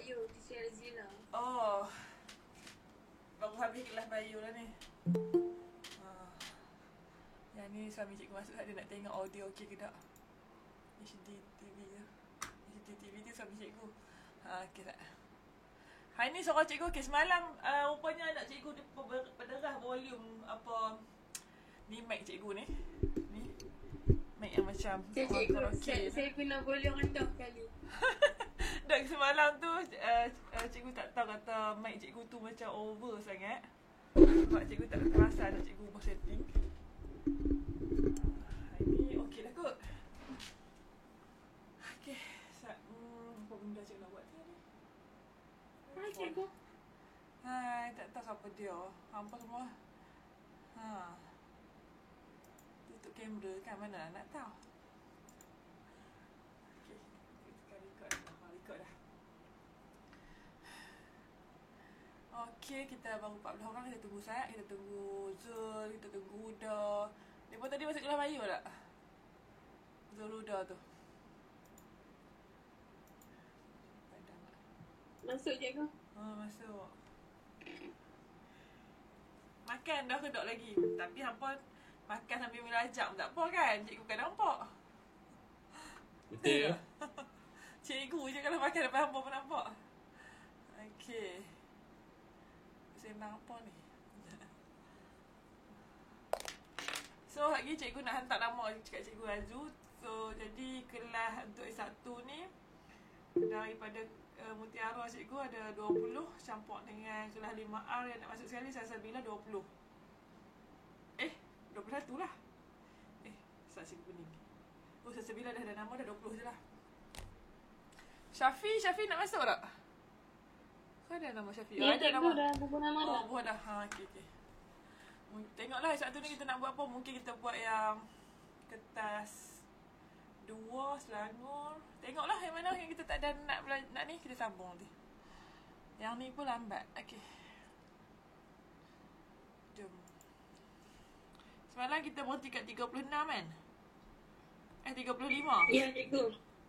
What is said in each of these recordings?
bio, teacher Razila. Oh. Baru habis kelas bio lah ni. Yang ni suami cikgu masuk dia nak tengok audio okey ke tak. HD TV tu. HD TV tu suami cikgu. Okey tak. Hari ni suara cikgu okey. Semalam rupanya anak cikgu dia berderah volume apa ni mic cikgu ni. Ni mic yang macam Saya guna volume rendah kali. Dan semalam tu cikgu tak tahu kata mic cikgu tu macam over sangat. Sebab cikgu tak terasa anak cikgu buat setting. Hari ni okey lah kot. Okey, apa benda cikgu nak buat ni? Hai cikgu. Hai, tak tahu siapa dia. Hampa semua. Tutup kamera kan, mana nak tahu. Okey, kita record dah. Record dah. Okey, kita baru 40 orang. Kita tunggu Syed, kita tunggu Zul, kita tunggu Huda. Mereka tadi masuk kelas bayu tak? Zul, Huda tu. Masuk cikgu. Masuk. Makan dah ke tak lagi? Tapi hampa makan sambil melajak pun tak apa kan? Cikgu kan nampak. Betul. Cikgu je kalau makan depan hampa pun nampak. Okey. Senang apa ni? So, lagi cikgu nak hantar nama kat Cikgu Azu. So, jadi kelas untuk S1 ni daripada Mutiara cikgu ada 20 campur dengan kelas 5R yang nak masuk sekali Salsabila 20. 21 lah. Cikgu kuning. Oh, Salsabila dah ada nama dah 20 je lah. Syafi nak masuk tak? Kau ada nama Syafi? Ya, ada cikgu dah buku nama dah. buat dah. Okey. Tengoklah satu ni kita nak buat apa. Mungkin kita buat yang kertas 2 Selangor. Tengoklah yang mana yang kita tak ada nak ni, kita sambung nanti. Yang ni pun lambat. Okey. Jom. Semalam kita berhenti kat 36 kan? 35. Ya cikgu.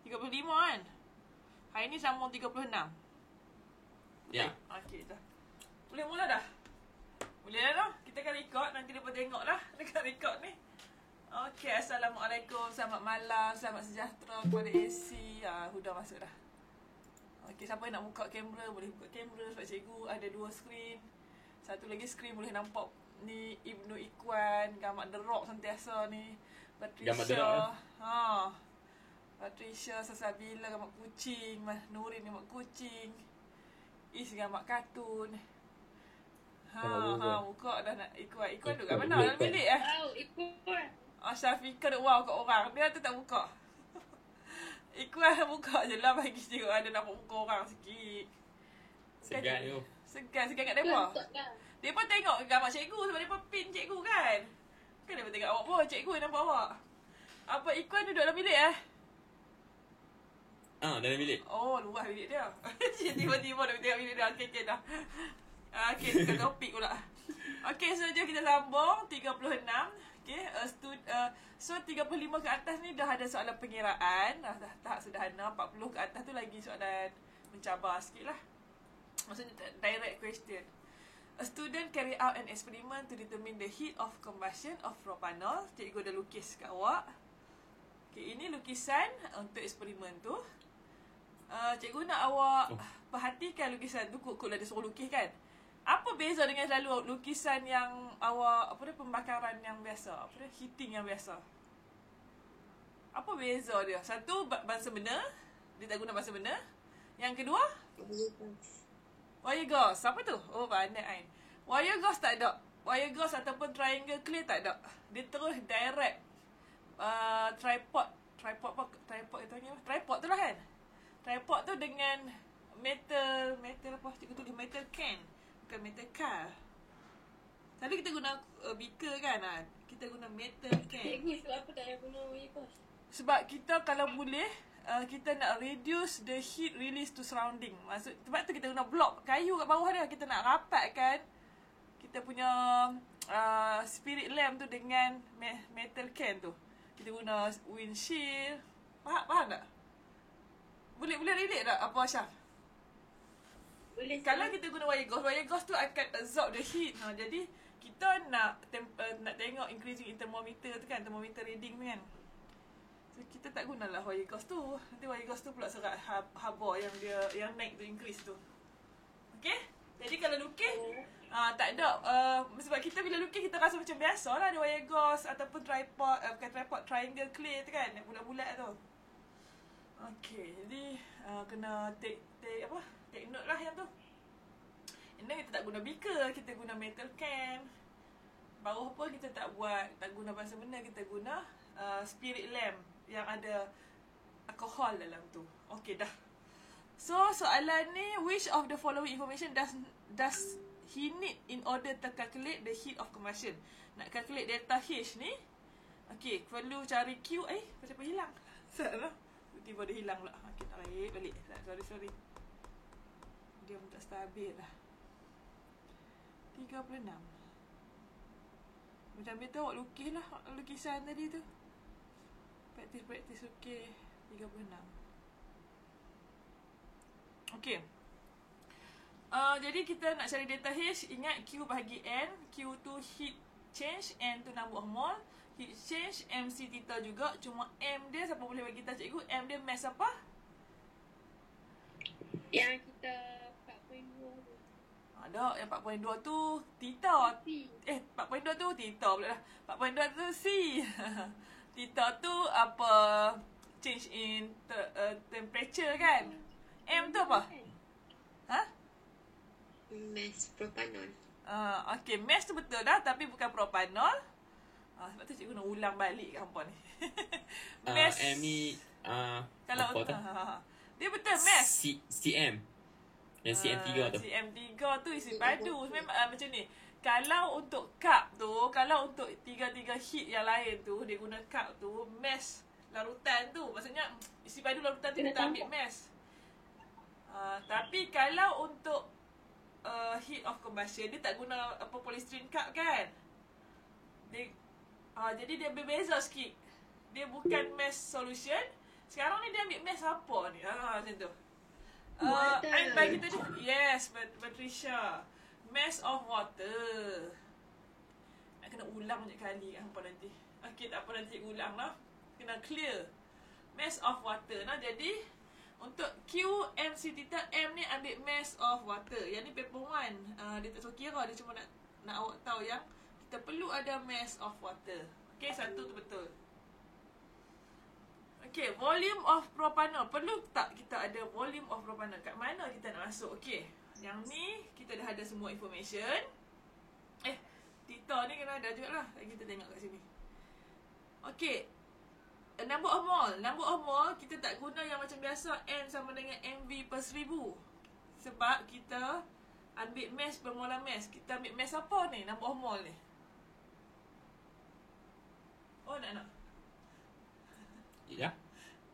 35 kan? Hari ni sambung 36. Ya. Okey dah. Boleh mula dah? Boleh dah dah. Kita akan record. Nanti dia pun tengok lah dekat record ni. Okey, Assalamualaikum. Selamat malam. Selamat sejahtera kepada AC. Huda masuk dah. Okey, siapa yang nak buka kamera boleh buka kamera. Sebab cikgu ada 2 skrin. Satu lagi skrin boleh nampak ni Ibnu Ikwan, gambar The Rock sentiasa ni. Patricia. Gambar The Rock, Patricia, Salsabila gambar kucing. Nurin gambar kucing. Is gambar kartun. Buka dah nak Ikwan. Ikwan duduk kat mana? Dalam bilik Ikwan. Syafiqah duk wow kat orang. Dia tu tak buka. Ikwan buka je lah bagi je. Ada nampak muka orang sikit. Segan tu. Segan kat mereka. Mereka tengok gambar cikgu sebab mereka pin cikgu kan. Kan mereka tengok awak pun. Cikgu yang nampak awak. Apa Ikwan duduk dalam bilik Dalam bilik. Oh, luar bilik dia. Tiba-tiba dia tengok bilik dia. Okey dah. Okey, kita topik pula. Okey, so jom kita sambung 36. Okey, so 35 ke atas ni dah ada soalan pengiraan. Dah tahap sederhana. 40 ke atas tu lagi soalan mencabar sikit lah. Maksudnya direct question. A student carry out an experiment to determine the heat of combustion of propanol. Cikgu dah lukis kat awak. Okey, ini lukisan untuk eksperimen tu. Cikgu nak awak perhatikan lukisan tu. Kok dia suruh lukis kan. Apa beza dengan selalu lukisan yang awak, pembakaran yang biasa, heating yang biasa? Apa beza dia? Satu, bangsa benar. Dia tak guna bangsa benar. Yang kedua, wire gauze. Apa tu? Oh, pandai kan. Wire gauze tak ada. Wire gauze ataupun triangle clear tak ada. Dia terus direct tripod itu ni apa? Tripod tu lah kan. Tripod tu dengan metal apa? Cikgu tulis metal can. Bukan metal car. Tadi kita guna beaker kan. Kita guna metal can. Cikgu sebab apa tak payah guna wire gauze? Sebab kita kalau boleh kita nak reduce the heat release to surrounding. Sebab tu kita guna blok kayu kat bawah dia. Kita nak rapatkan kita punya spirit lamp tu dengan metal can tu. Kita guna windshield. Faham tak? Boleh relate tak apa Syaf? Boleh. Kalau kita guna wire gauze tu akan absorb the heat. Jadi kita nak tengok increasing in thermometer tu kan, thermometer reading tu kan. So kita tak gunalah wire gauze tu. Nanti wire gauze tu pula serat haba yang naik tu, increase tu. Okay? Jadi kalau lukis tak ada sebab kita bila lukis kita rasa macam biasa lah, ada wire gauze ataupun tripod, bukan tripod, triangle clay tu kan, yang bulat-bulat tu. Okay, jadi kena take note lah yang tu. Ini kita tak guna beaker, kita guna metal can. Bawah pun kita tak guna bahasa benda, kita guna spirit lamp yang ada alkohol dalam tu. Okay dah. So soalan ni, which of the following information does he need in order to calculate the heat of combustion? Nak calculate delta H ni, okay, perlu cari Q. Macam hilang. Salah. Tiba-tiba dia hilang pula. Okay, nak raih balik. Sorry. Dia pun tak stabil lah. 36. Macam biasa awak lukis lah lukisan tadi tu. Praktis okey. 36. Okey. Jadi kita nak cari delta H. Ingat Q bahagi N. Q tu heat change, N tu number of mole. Heat change, MC theta juga. Cuma M dia, siapa boleh bagi tahu cikgu? M dia mass apa? Yang kita 4.2 tu. Ada, yang 4.2 tu theta. 4.2 tu theta pula dah. 4.2 tu C. Theta tu apa? Change in temperature kan? M tu apa? Ha? Mass propanol. Okay, mass tu betul dah, tapi bukan propanol. Sebab tu cikgu nak ulang balik kat hampa ni. Mass. M ni kalau apa tu? Dia betul mass. CM. Yang CM3 tu. CM3 tu isi padu. Memang macam ni. Kalau untuk cup tu, kalau untuk tiga heat yang lain tu, dia guna cup tu, mass larutan tu. Maksudnya isi padu larutan tu kita ambil mass. Tapi kalau untuk heat of combustion, dia tak guna polystyrene cup kan. Jadi dia berbeza sikit. Dia bukan mass solution. Sekarang ni dia ambil mass apa ni? Macam tu. Ain bagi tadi. Yes, Patricia. Mass of water. Nak kena ulang banyak kali kat hampa nanti. Okay, tak apa, nanti ulang lah. Kena clear. Mass of water. Jadi untuk Q, M, C, theta, M ni ambil mass of water. Yang ni paper 1. Dia tak suruh kira. Dia cuma nak awak tahu yang kita perlu ada mass of water. Okay, satu tu betul. Okay, volume of propanol. Perlu tak kita ada volume of propanol? Kat mana kita nak masuk? Okay, yang ni kita dah ada semua information. Theta ni kena ada juga lah. Kita tengok kat sini. Okay, number of mole. Number of mole kita tak guna yang macam biasa N sama dengan MV per 1000. Sebab kita ambil mass per molar mass. Kita ambil mass apa ni? Number of mole ni. Nak Ya.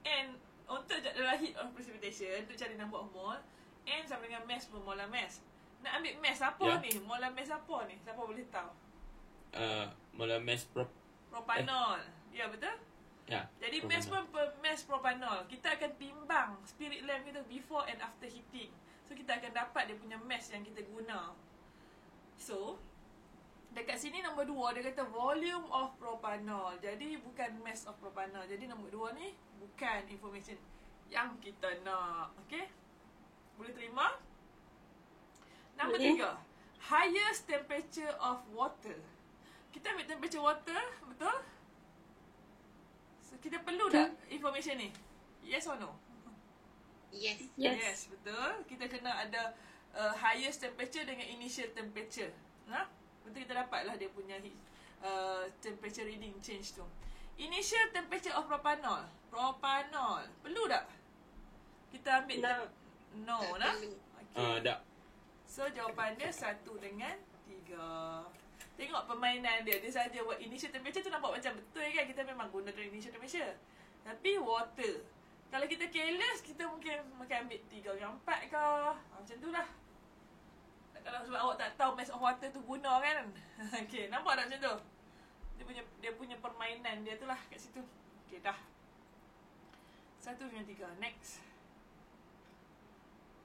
N untuk adalah heat of precipitation, untuk cari number of mole, N sama dengan mass per molar mass. Nak ambil mass apa ni? Molar mass apa ni? Siapa boleh tahu? Molar mass propanol. Ya, betul? Ya. Jadi mass per mass propanol. Kita akan timbang spirit lamp kita before and after heating. So kita akan dapat dia punya mass yang kita guna. So dekat sini nombor 2 dia kata volume of propanol. Jadi bukan mass of propanol. Jadi nombor 2 ni bukan information yang kita nak. Okay? Boleh terima? Nombor 3. Highest temperature of water. Kita ambil temperature water, betul? So kita perlu tak information ni? Yes or no? Yes, betul. Kita kena ada highest temperature dengan initial temperature. Betul, kita dapatlah dia punya temperature reading change tu. Initial temperature of propanol. Propanol. Perlu tak? Kita ambil no nah. Okay. Tak. So jawapan dia 1 dengan 3. Tengok permainan dia. Dia saja buat initial temperature tu nampak macam betul kan. Kita memang guna initial temperature. Tapi water. Kalau kita careless, kita mungkin ambil 3/4 ke. Macam tu lah. Kalau sebab awak tak tahu mass of water tu guna kan. Okay, nampak tak macam tu? Dia punya permainan dia tu lah kat situ. Okay, dah. 1 dengan 3. Next.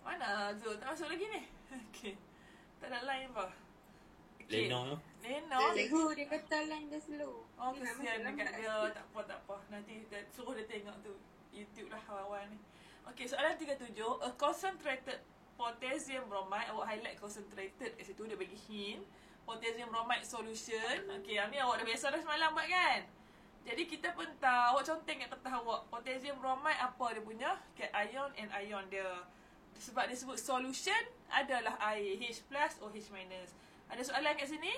Mana Zul? Tak masuk lagi ni. Okay. Tak ada line apa. Okay. Lenong tu. Lenong. Cikgu dia kata line dia slow. Oh, Dia nak kesian masuk dekat lambat dia. sikit. Tak apa. Nanti suruh dia tengok tu YouTube lah awal-awal ni. Okay, soalan 37. A concentrated potassium bromide. Awak highlight concentrated kat situ. Dia bagi hint. Potassium bromide solution. Okay, yang ni awak dah biasa dah semalam buat kan? Jadi kita pun tahu. Awak conteng kat kertas awak. Potassium bromide apa dia punya? Cation and ion dia. Sebab dia sebut solution adalah air. H plus or H minus. Ada soalan kat sini?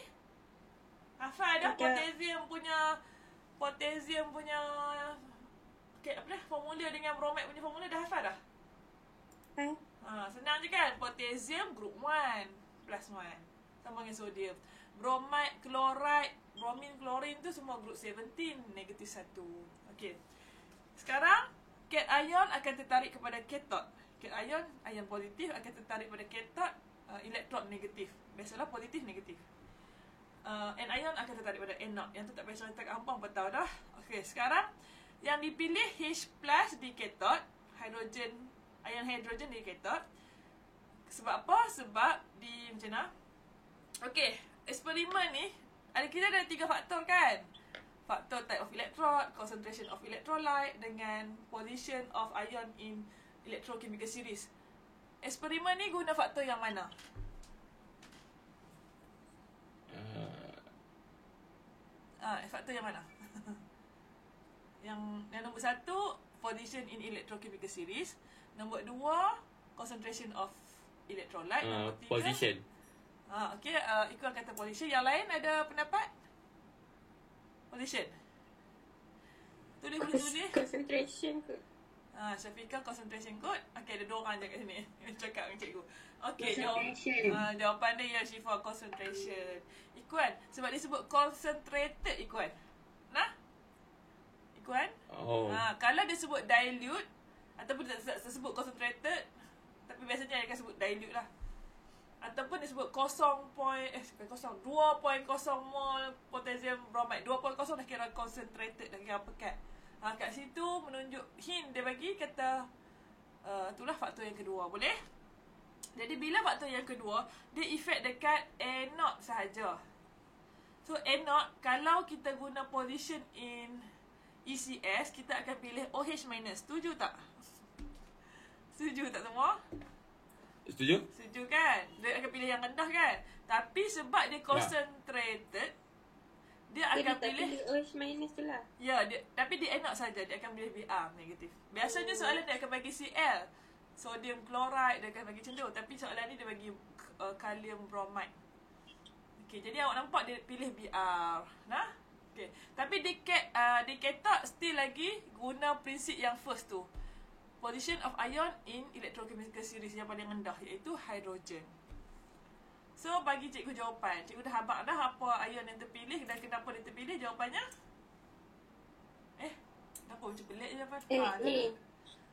Hafal dah potassium punya okay, apa dah formula dengan bromide punya formula dah hafal dah? Senang je kan? Potassium group 1 plus 1 sama dengan sodium. Bromide, chloride, bromin, klorin tu semua group 17 negatif 1. Okey. Sekarang cation akan tertarik kepada cathode. Cation, ion positif akan tertarik pada cathode, elektron negatif. Biasalah positif negatif. Anion akan tertarik pada anode. Yang tu tak payah cerita kat hangpang pun tahu dah. Okey, sekarang yang dipilih H plus di cathode, hidrogen, ion hidrogen di cathode. Sebab apa? Sebab di macam mana? Okey, eksperimen ni kita ada 3 faktor kan? Faktor type of electrode, concentration of electrolyte dengan position of ion in electrochemical series. Eksperimen ni guna faktor yang mana? Faktor yang mana? yang nombor 1, position in electrochemical series. Nombor 2, concentration of electrolyte. Nombor 3, position. Okey, ikut kata position. Yang lain ada pendapat? Position. Tulis ni. Concentration kot. Syafiqah concentration code. Okey, ada 2 orang je kat sini. Cakap dengan cikgu. Okey, jawapan dia ya Syifa, concentration. Ikuan, sebab dia sebut concentrated Ikuan. Nah? Ikuan? Kalau dia sebut dilute ataupun dia sebut concentrated, tapi biasanya dia akan sebut dilute lah. Ataupun dia sebut 2.0 mol potassium bromide. 2.0 dah kira concentrated, dah kira pekat. Kat situ menunjuk hint dia bagi kata itulah faktor yang kedua. Boleh? Jadi bila faktor yang kedua, dia efek dekat anode sahaja. So anode, kalau kita guna position in ECS, kita akan pilih OH minus. Setuju tak? Setuju tak semua? Setuju? Setuju kan? Dia akan pilih yang rendah kan? Tapi sebab dia concentrated, dia akan pilih OH minus tu lah. Ya, tapi di anode saja dia akan pilih Br negatif. Biasanya soalan dia akan bagi Cl, sodium chloride, dia akan bagi macam tu. Tapi soalan ni dia bagi kalium bromide. Okey, jadi awak nampak dia pilih Br. Nah? Okey. Tapi di cathode still lagi guna prinsip yang first tu. Position of ion in electrochemical series yang paling rendah, iaitu hidrogen. So, bagi cikgu jawapan. Cikgu dah habaq dah apa ion yang terpilih dan kenapa dia terpilih. Jawapannya? Kenapa macam pelik je jawapan? A.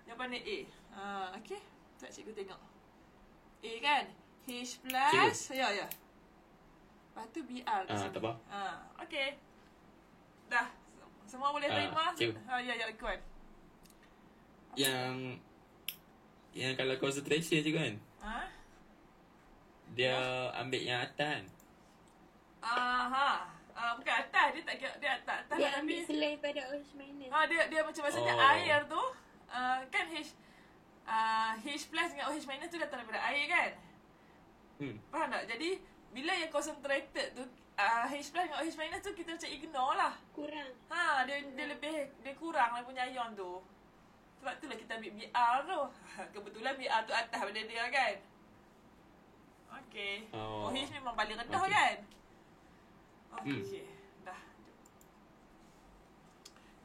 Jawapan dia A. Okey. Tak cikgu tengok. A kan? H plus. Ya. Lepas tu Br. Tak apa. Okey. Dah. Semua boleh terima? Cikgu. Ya, ikut. Yang kalau concentration je kan, dia ambil yang atas kan. Bukan atas. Dia tak kira. Dia atas. Dia ambil selain pada OH minus. Dia macam maksudnya air tu. Kan H plus dengan OH minus tu datang daripada air kan. Faham tak? Jadi bila yang concentrated tu, H plus dengan OH minus tu kita macam ignore lah. Kurang. Dia lebih, dia kurang lah punya ion tu. Sebab itulah kita ambil Br tu. Kebetulan Br tu atas pada dia kan. Okey. OH memang paling rendah kan. Okey. Dah.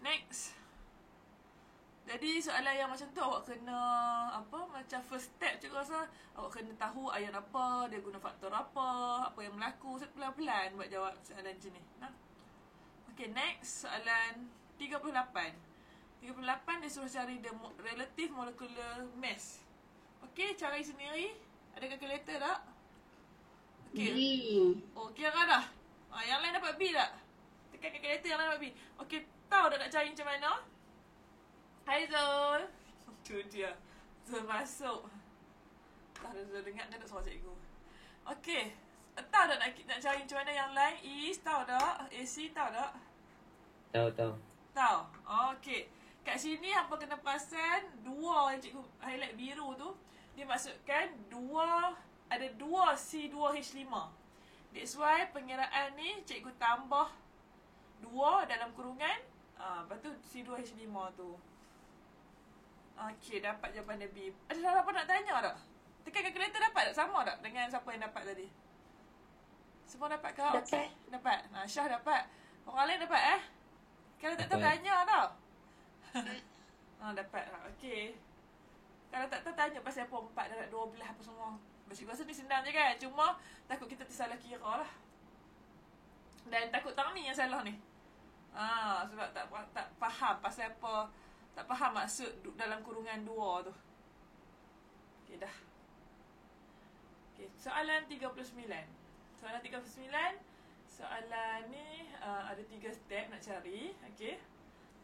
Next. Jadi soalan yang macam tu awak kena macam first step cikgu rasa awak kena tahu ion apa, dia guna faktor apa yang berlaku. Pelan-pelan buat jawab soalan macam ni. Okey, next soalan 38 dia suruh cari the relative molecular mass. Okey, cari sendiri. Ada kalkulator tak? Okey. Kira dah. Yang lain dapat B tak? Tekan kalkulator yang lain dapat B. Okey, tahu dah nak cari macam mana? Hai Zul. Tu dia. Zul masuk. Entah dah dengar kan tak suara cikgu. Okey. Tahu tak nak cari macam mana yang line Is? Tahu tak? AC tahu tak? Tahu. Tahu. Okey. Kat sini hampa kena perasan dua yang cikgu highlight biru tu. Dia maksudkan ada dua C2H5. That's why pengiraan ni cikgu tambah 2 dalam kurungan. Lepas tu C2H5 tu. Okey, dapat jawapan dia B. Ada apa nak tanya tak? Tekan kalkulator dapat tak? Sama tak dengan siapa yang dapat tadi? Semua dapat ke? Dapat. Okay. Dapat. Syah dapat. Orang lain dapat Kalau tak tahu Dapat. tanya tau. Dapat. Okey. Kalau tak tahu tanya pasal apa 4 darab 12 apa semua. Cikgu rasa ni senang je kan. Cuma takut kita tersalah kira lah. Dan takut tak ni yang salah ni. Sebab tak faham pasal apa. Tak faham maksud dalam kurungan 2 tu. Okey dah. Okey, soalan 39. Soalan 39. Soalan ni ada 3 step nak cari. Okey.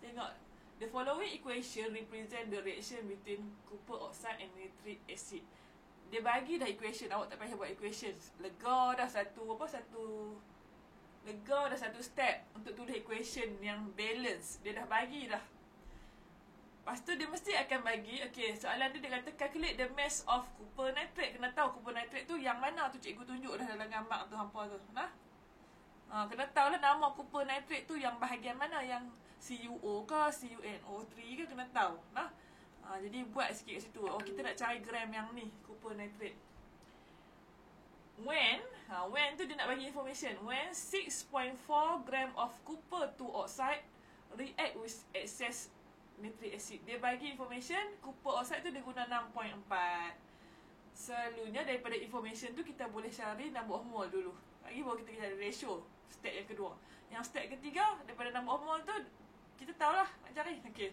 Tengok. The following equation represent the reaction between copper oxide and nitric acid. Dia bagi dah equation. Awak tak payah buat equation. Lega dah satu step untuk tulis equation yang balance. Dia dah bagi dah. Lepas tu dia mesti akan bagi. Okay, soalan dia kata calculate the mass of copper nitrate. Kena tahu copper nitrate tu yang mana tu cikgu tunjuk dah dalam gambar tu hampa tu. Kena tahu lah nama copper nitrate tu yang bahagian mana. Yang CuO ke CuNO3 ke kena tahu. Jadi buat sikit kat situ. Kita nak cari gram yang ni, copper nitrate. When tu dia nak bagi information. When 6.4 gram of copper 2 oxide react with excess nitric acid. Dia bagi information copper oxide tu dia guna 6.4. Selalunya daripada information tu kita boleh cari number of mole dulu. Lagi baru kita cari ratio. Step yang kedua. Yang step ketiga daripada number of mole tu kita tahulah nak cari. Okay.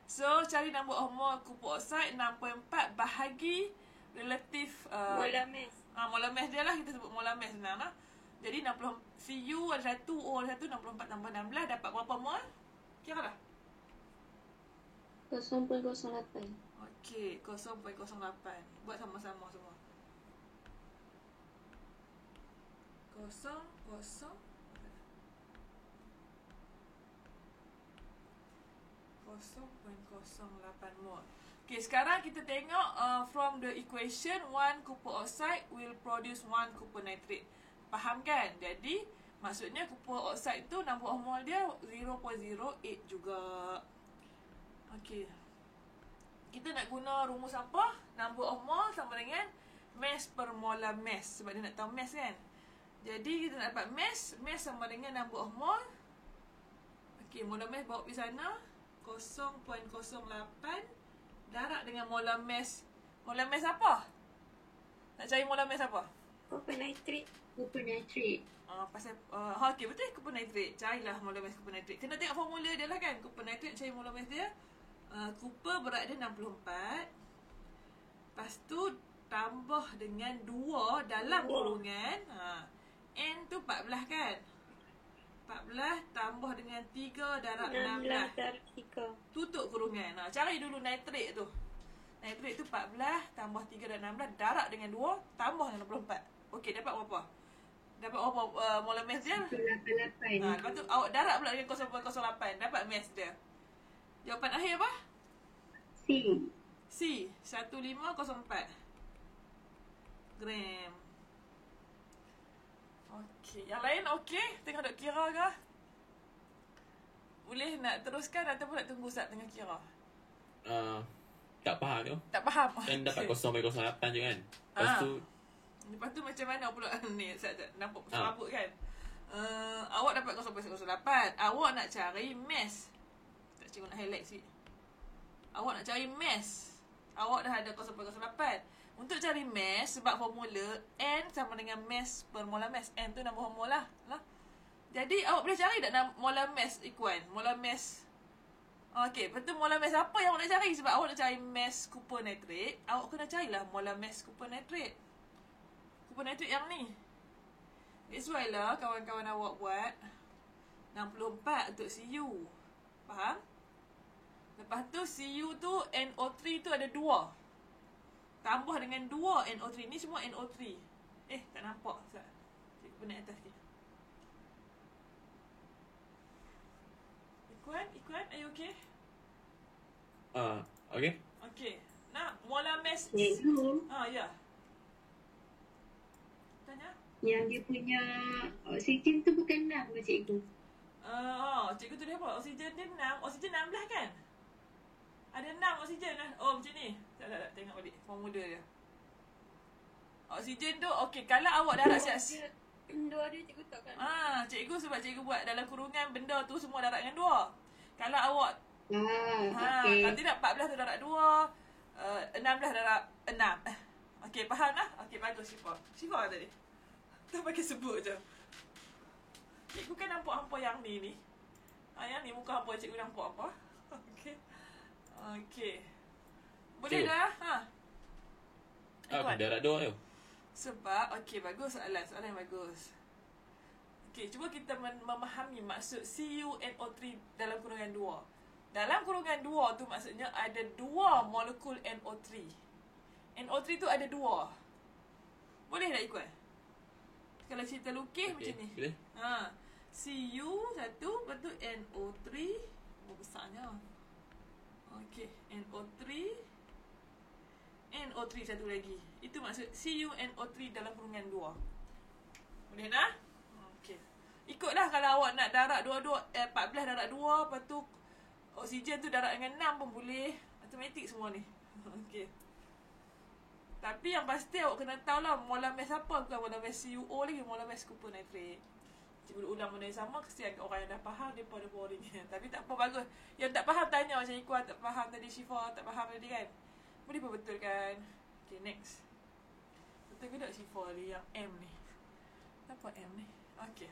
So cari number of mole copper oxide 6.4 bahagi relative Molar mass. molar mass dia lah. Kita sebut molar mass senang lah. Jadi 60 Cu ada 1, O ada 1, 64 tambah 16 dapat berapa mole? Kira lah. 0.08. Okey, 0.08. Buat sama-sama semua. 0.08 mol. Okay, sekarang kita tengok from the equation 1 copper oxide will produce 1 copper nitrate. Faham kan? Jadi, maksudnya copper oxide tu number of mole dia 0.08 juga. Okay. Kita nak guna rumus apa? Number of mole sama dengan mass per molar mass. Sebab dia nak tahu mass kan? Jadi, kita nak dapat mass. Mass sama dengan number of mole. Okay, molar mass bawa pergi sana. 0.08 darab dengan molar mass. Molar mass apa? Nak cari molar mass apa? Copper nitrate. Pasal okey betul copper nitrate. Carilah molar mass copper nitrate. Kena tengok formula dia lah kan. Copper nitrate cari molar mass dia. Copper berat dia 64. Lepas tu tambah dengan 2 dalam kurungan. N tu 14 kan? 14 tambah dengan 3 darab 16. Darab 3. Tutup kurungan. Cari dulu nitrate tu. Nitrate tu 14 tambah 3 dan 16 darab dengan 2 tambah dengan 64. Okey, dapat berapa? Dapat berapa molar mass dia? 188. Lepas tu awak darab pula dengan 0.08. Dapat mass dia. Jawapan akhir apa? C. 1504 gram. Okey, yang lain okey? Tengah duk kira ke? Boleh nak teruskan ataupun nak tunggu Ustaz tengah kira? Tak faham tu. Tak faham. Kan dapat 0.08 je kan. Lepas tu macam mana pula ni Ustaz nampak serabut kan? Awak dapat 0.08. Awak nak cari mass. Tak cikgu nak highlight sikit. Awak nak cari mass. Awak dah ada 0.08. Untuk cari mass, sebab formula N sama dengan mass per molar mass. N tu number of mole lah. Jadi awak boleh cari tak molar mass equal? Molar mass. Okey, betul molar mass apa yang awak nak cari? Sebab awak nak cari mass copper nitrate, awak kena carilah molar mass copper nitrate. Copper nitrate yang ni. That's why lah kawan-kawan awak buat 64 untuk Cu. Faham? Lepas tu Cu tu NO3 tu ada 2. tambah dengan 2 NO3. Ni semua NO3. Tak nampak. Cikgu naik atas sikit. Ikuan, are you okay? Okay. Okay. Nak molar mass. Cikgu, Ya. Tanya? yang dia punya oksigen tu bukan 6 ke cikgu? Cikgu tu dia apa? Oksigen dia 6. Oksigen 16 kan? Ada 6 oksigen lah. Oh, macam ni. Tak. Tengok balik formula dia. Oksigen tu, okey. Kalau awak darat siap. Dua dia cikgu tak kan? Cikgu sebab cikgu buat dalam kurungan benda tu semua darat dengan 2. Kalau awak, Okey. kalau tidak 14 tu darat 2. 16 darat 6. Okey, faham lah? Okey, bagus Syifa tadi. Tak pakai sebut je. Cikgu kan nampak hampa yang ni. Yang ni muka hampa cikgu nampak apa? Okey. Boleh Cikgu. dah? Apa darat 2 tu? Sebab, okey, bagus soalan yang bagus. Okey, cuba kita memahami maksud CuNO3 dalam kurungan 2. Dalam kurungan 2 tu maksudnya ada 2 molekul NO3. NO3 tu ada 2. Boleh tak ikut? Kalau cerita lukis macam ni. Boleh. Cu satu, lepas tu NO3. Besarnya. Okey, NO3 satu lagi. Itu maksud CuNO3 dalam kurungan 2. Boleh tak? Okey. Ikutlah kalau awak nak darat 14 darat 2, lepas tu oksigen tu darat dengan 6 pun boleh. Matematik semua ni. Okey. Tapi yang pasti awak kena tahu lah molar mass apa. Bukan molar mass CuO lagi, molar mass copper nitrate. Cikgu ulang benda yang sama, kesian kat orang yang dah faham, dia pada boring. Tapi tak apa, bagus. Yang tak faham tanya macam Iqbal, tak faham tadi Syifa, tak faham tadi kan. Boleh pun betul kan. Okay, next. Betul ke tak Syifa ni yang M ni? Apa M ni? Okay.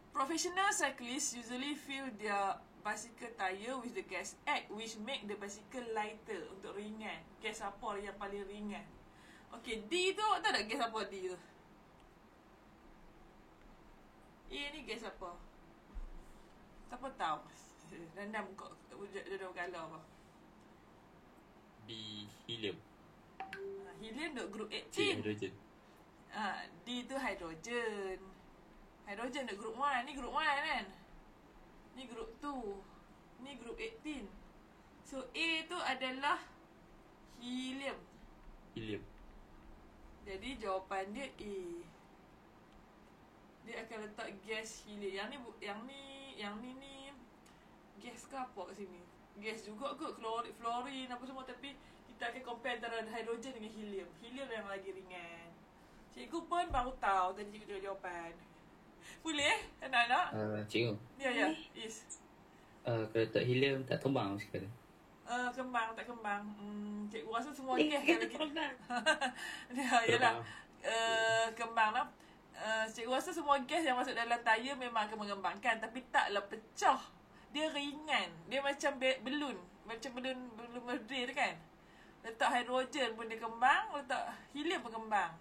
Professional cyclists usually fill their bicycle tire with the gas X, which make the bicycle lighter, untuk ringan. Gas apa yang paling ringan? Okay, D tu, tahu tak gas apa D tu? Ni gas apa? Siapa tahu? Randam buka dia galau apa? B. Helium. Helium duk group C. 18. Hydrogen. D tu hydrogen. Hydrogen duk group 1. Ni group 1 kan? Ni group 2. Ni group 18. So A tu adalah helium. Helium. Jadi jawapan dia A. Dia akan letak gas helium. Yang ni gas ke apa kat sini? Gas juga kot, fluorine apa semua, tapi kita akan compare antara hidrogen dengan helium. Helium yang lagi ringan. Cikgu pun baru tahu tadi cikgu tengok jawapan. Boleh anak-anak? Cikgu. Ya, Is. Kalau tak helium tak kembang mesti kata. Kembang tak kembang. Cikgu rasa semua gas Kita kalau kita terbang. yalah. Kembang lah. Cikgu rasa semua gas yang masuk dalam tayar memang akan mengembangkan, tapi taklah pecah. Dia ringan. Dia macam belun. Macam belun berdiri tu kan. Letak hidrogen pun dia kembang, letak helium pun kembang.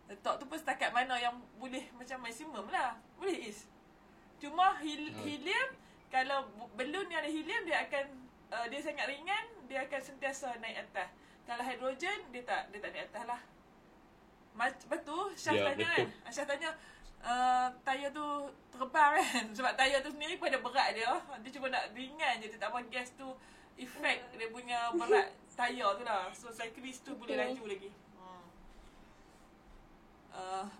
Letak tu pun setakat mana yang boleh macam maksimum lah. Boleh Is. Cuma helium, kalau belun yang ada helium, dia akan dia sangat ringan, dia akan sentiasa naik atas. Kalau hidrogen, dia tak naik atas lah. Betul, Syah tanya betul. kan. Syah tanya tayar tu terbang kan. Sebab tayar tu sendiri pun ada berat dia. Dia cuma nak ringan je. Dia tak mahu gas tu efek dia punya berat tayar tu lah. So cyclist tu boleh laju lagi.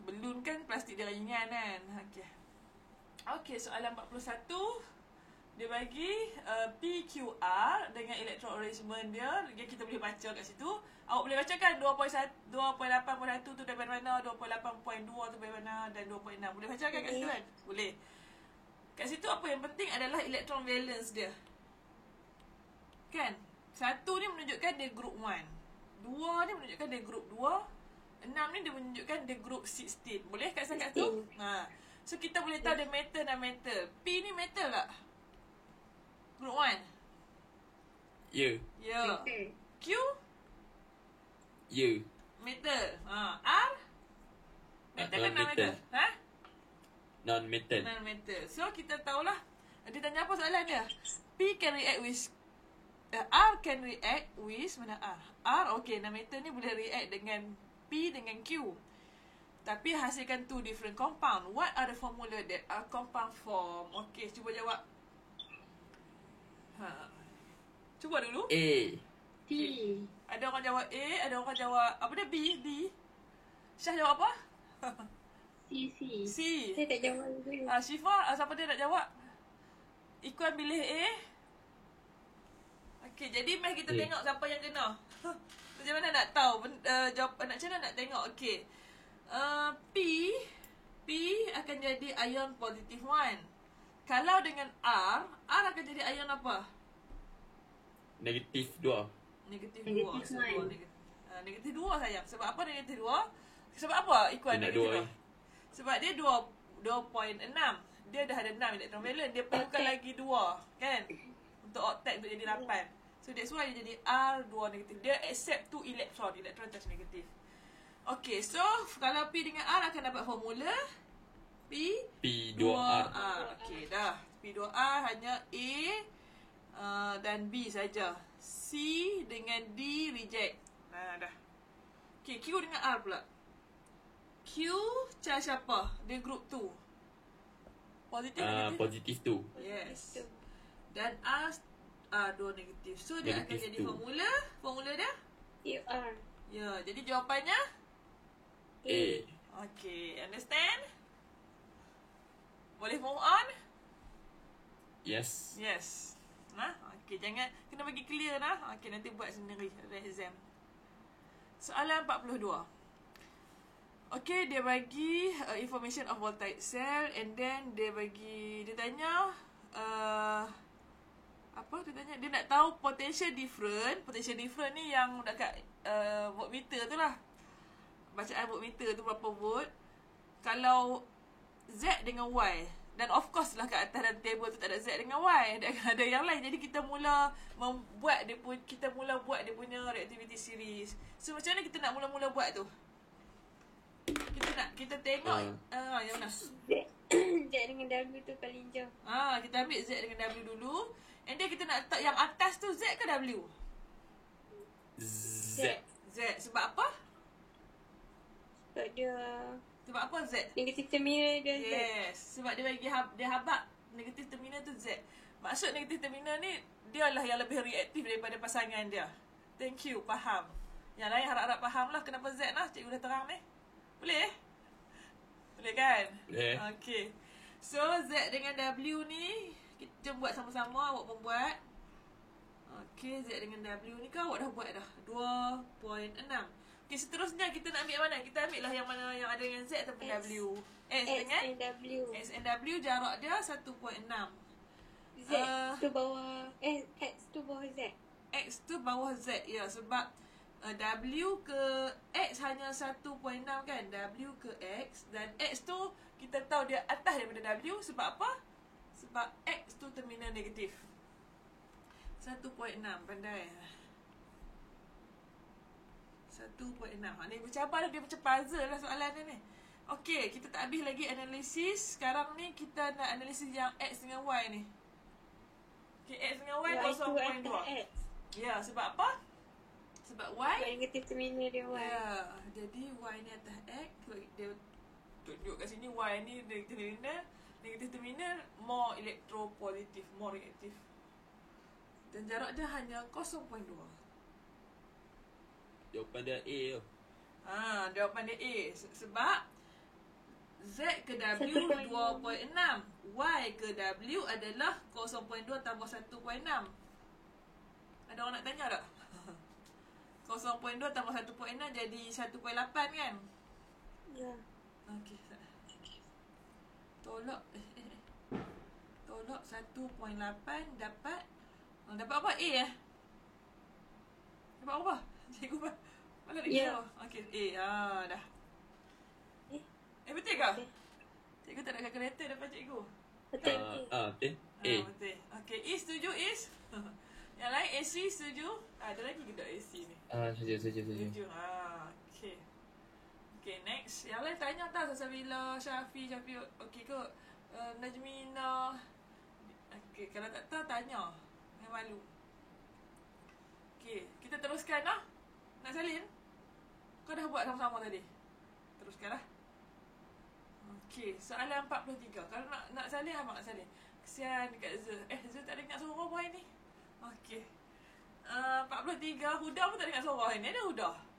Belun kan plastik dia ringan kan. Okay, soalan 41. Dia bagi PQR dengan electron arrangement dia. Kita boleh baca kat situ. Awak boleh baca kan 2.8.1 tu daripada mana, 2.8.2 tu daripada mana, dan 2.6. Boleh baca kan kat situ kan? Boleh. Kat situ apa yang penting adalah electron valence dia. Kan? 1 ni menunjukkan dia group 1. 2 ni menunjukkan dia group 2. 6 ni dia menunjukkan dia group 16. Boleh kat sana kat tu? So kita boleh tahu dia metal dan metal. P ni metal tak? Group 1. Ya. Ya. Q? Ya. Metal. R? Metal kan non-metal? Non-metal. Non-metal. So kita tahulah. Dia tanya apa soalan dia? P can react with R can react with mana R? R, okay, enam atom ni boleh react dengan P dengan Q. Tapi hasilkan two different compound. What are the formula that are compound form? Okay, cuba jawab. Cuba dulu. A. T. Ada orang jawab A, ada orang jawab apa dia? B, D. Syah jawab apa? C. C. Saya tak jawab dulu. Syifa, siapa dia nak jawab? Ikuan pilih A. Okey, jadi mari kita A. tengok siapa yang kena. Macam mana nak tahu? Jawab macam mana nak tengok? Okey. P akan jadi ion positif 1. Kalau dengan R akan jadi ion apa? Negatif 2. Negatif 2. Negatif one. Negatif 2 sayang. Sebab apa negatif 2? Sebab apa ikuan Dia nak negatif 2? dua, Sebab dia 2.6. Dia dah ada 6 elektron valent. Dia perlukan Octet. lagi 2, kan? Untuk octet untuk jadi 8. So that's why dia jadi R2 negatif. Dia accept 2 elektron charge negatif. Okay, so kalau P dengan R akan dapat formula P2R. Okay, dah. P2R hanya A dan B saja. C dengan D reject. Dah. Okay, Q dengan R pula. Q charge apa? Dia group 2. Positif negatif? Positif 2. Yes. Dan R 2 negatif. So dia akan Negatif jadi 2. formula dia? QR. Ya, jadi jawapannya A. okay, understand? Boleh move on? Yes. Yes. Okay, jangan kena bagi clear lah. Okay, nanti buat sendiri ada exam. Soalan 42. Okay, dia bagi information of voltaic cell and then dia tanya apa dia tanya? Dia nak tahu potential different. Potential different ni yang dekat voltmeter tu lah. Bacaan voltmeter tu berapa volt. Kalau Z dengan Y. Dan of course lah kat atas dalam table tu tak ada Z dengan Y. Ada yang lain. Jadi kita mula buat dia punya reactivity series. So macam mana kita nak mula-mula buat tu? Kita tengok yang mana? Z dengan W tu paling jauh. Kita ambil Z dengan W dulu. And then kita nak letak yang atas tu Z ke W? Z. Z. Sebab apa? Sebab dia Sebab apa Z? negatif terminal dia Z. Yes. Sebab dia bagi dia habak negatif terminal tu Z. Maksud negatif terminal ni dia lah yang lebih reaktif daripada pasangan dia. Thank you, faham. Yang lain harap-harap faham lah kenapa Z lah. Cikgu dah terang ni. Boleh? Boleh kan? Boleh. Okay. So Z dengan W ni kita buat sama-sama. Awak pun buat. Okay, Z dengan W ni kan awak dah buat dah. 2.6. Okay, seterusnya kita nak ambil yang mana? Kita ambil lah yang mana yang ada dengan Z ataupun X. W. X X dengan and W. X and W jarak dia 1.6. Z tu bawah X tu bawah Z. X tu bawah Z. Ya, sebab W ke X hanya 1.6 kan. W ke X. Dan X tu kita tahu dia atas daripada W. Sebab apa? Sebab X tu terminal negatif. 1.6. Pandai. 1.6. Ni bercabar lah. Dia macam puzzle lah soalan ni. Okey, kita tak habis lagi analisis. Sekarang ni kita nak analisis yang X dengan Y ni. Okey, X dengan Y Y tu 0.2. atas X. Ya, sebab apa? Sebab Y. Y negatif terminal dia Y. Ya, jadi Y ni atas X. Dia tunjuk kat sini Y ni negatif terminal. Negatif terminal more electropositive, more reactive. Dan jarak dia hanya 0.2. Jawapan dia A tu. Jawapan dia A. Sebab Z ke W 2.6. 1.6. Y ke W adalah 0.2 tambah 1.6. Ada orang nak tanya tak? 0.2 tambah 1.6 jadi 1.8 kan? Ya. Okey. Tolak 1.8 dapat dapat apa? A Dapat apa? Cikgu mana nak Ya. kira? Okey, A. Dah. Betul ke? Betul. Cikgu tak ada kalkulator depan cikgu. Betul. Betul. A. Betul. Okey, E setuju Is? Yang lain AC setuju? Ada lagi ke tak AC ni? Setuju. Setuju. Okey. Okey, next. Yang lain tanya tak Sasabila, Syafi okey ke? Najmina. Okey, kalau tak tahu tanya. Jangan malu. Okey, kita teruskan lah. Nak salin? Kau dah buat sama-sama tadi? Teruskan lah. Okey, soalan 43. Kalau nak salin, abang nak salin. Kesian dekat Zul. Zul tak dengar suara apa hari ni? Okey. 43. Huda pun tak dengar suara hari ni. Ada Huda?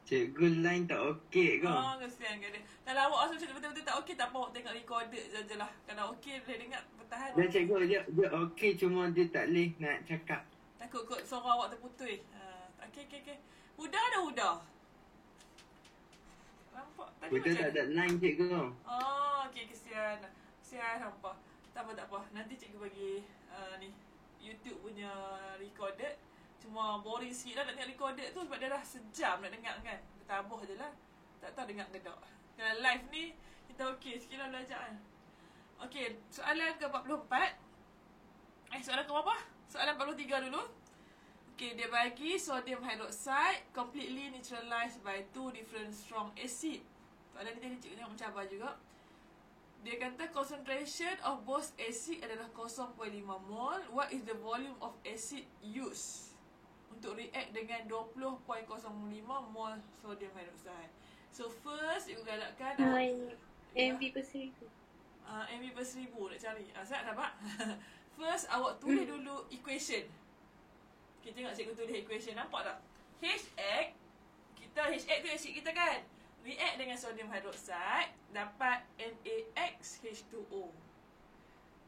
Cikgu line tak okey ke? Oh, kesian ke dia. Kalau awak rasa macam betul-betul tak okey, tak apa awak tengok recorded je lah. Kalau okey, boleh dengar bertahan. Dan cikgu dia okey, cuma dia tak boleh nak cakap. Takut kot suara awak terputus. Okey. Huda ada Huda? Nampak? Tadi Kita macam tak ada line cikgu. Oh, okey, kesian. Kesian nampak. Tak apa. Nanti cikgu bagi ni YouTube punya recorded. Cuma boring sikit lah nak tengok recorded tu sebab dia dah sejam nak dengar kan. Bertabuh je lah. Tak tahu dengar ke tak. Kalau live ni, kita okey sikit lah belajar kan. Okey, soalan ke-44. Soalan ke berapa? Soalan 43 dulu. Okey, dia bagi sodium hydroxide completely neutralized by 2 different strong acid. Soalan ni tadi cikgu tengok mencabar juga. Dia kata concentration of both acid adalah 0.5 mol. What is the volume of acid used untuk react dengan 20.05 mol sodium hydroxide? So first, cikgu galakkan MV per 1000. MV per 1000 nak cari. Saya dapat. First, awak tulis dulu equation. Kita tengok cikgu tulis equation. Nampak tak? HX, HX tu acid kita kan? React dengan sodium hydroxide, dapat NaXH2O.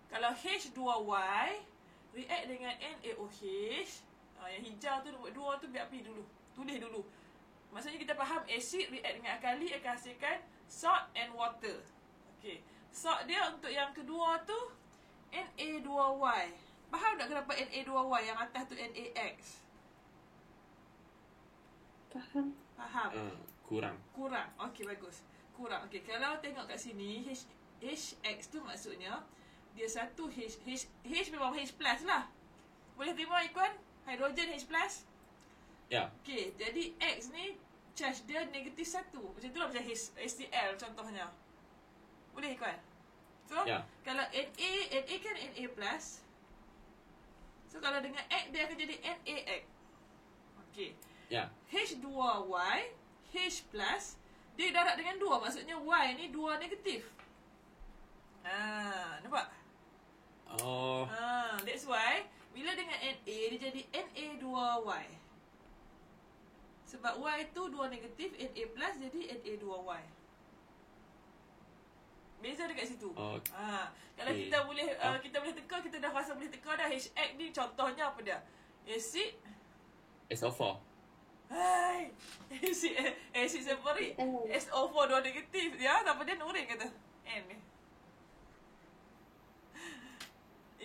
Kalau H2Y, react dengan NaOH. Yang hijau tu, nombor 2 tu biar pergi dulu. Tulis dulu. Maksudnya kita faham acid react dengan alkali akan hasilkan salt and water. Okey. Salt dia untuk yang kedua tu Na2Y. Faham tak kenapa Na2Y yang atas tu NaX? Faham. Kurang. Okey, bagus. Kurang. Okey, kalau tengok kat sini HX tu maksudnya dia satu H memang H plus lah. Boleh terima Ikuan? Hidrogen H plus. Ya. Okey, jadi X ni charge dia negatif 1. Macam tu lah macam HCl contohnya. Boleh Ikuan? So, kalau Na kan Na plus. So, kalau dengan X dia akan jadi NaX. Okey. Ya. H2Y, H plus, dia darab dengan 2. Maksudnya Y ni 2 negatif. Nampak? Oh. That's why bila dengan Na dia jadi Na2Y. Sebab Y tu 2 negatif, Na plus jadi Na2Y. Beza dekat situ. Kalau kita boleh kita boleh teka, kita dah rasa boleh teka dah. HX ni contohnya apa dia? Acid SO4. Hai. Acid sulfuric. SO4 2 negatif. Ya, apa dia nurin kata? N ni.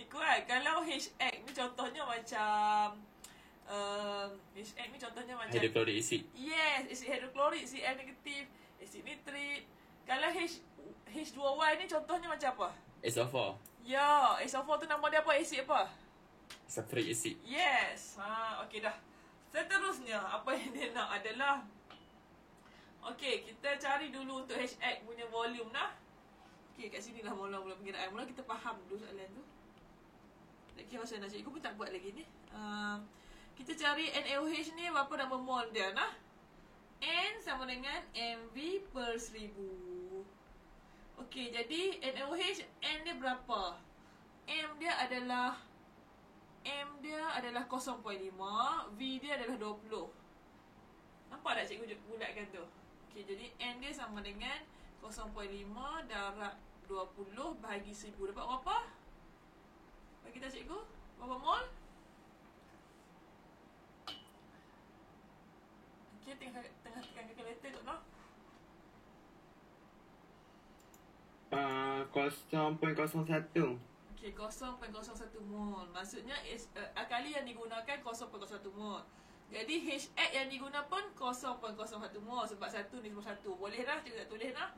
Ikut kalau HX ni contohnya macam HX ni contohnya macam Hydrochloric acid. Yes, acid hydrochloric, Cl negatif, acid nitrit. Kalau H2Y ni contohnya macam apa? SO4. Ya, SO4 tu nama dia apa? Acid apa? Sulfuric acid. Yes. Okey dah. Seterusnya, apa yang dia nak adalah okey, kita cari dulu untuk HX punya volume lah. Okey, kat sini lah mula pengiraan. Mula kita faham dulu soalan tu. Tak kira macam mana cikgu pun tak buat lagi ni. Kita cari NaOH ni berapa nama mol dia nah. N sama dengan MV per 1000. Okey, jadi NaOH N dia berapa? M dia adalah 0.5, V dia adalah 20. Nampak tak cikgu bulatkan tu? Okey, jadi N dia sama dengan 0.5 darab 20 bahagi 1000. Dapat berapa? Bagi tahu cikgu, berapa mol? Okey, tengah tekan kalkulator kot noh. 0.01. Okey, 0.01 mol. Maksudnya alkali yang digunakan 0.01 mol. Jadi HX yang digunakan pun 0.01 mol sebab 1 ni sebab 1. Boleh dah, cikgu tak tulis dah.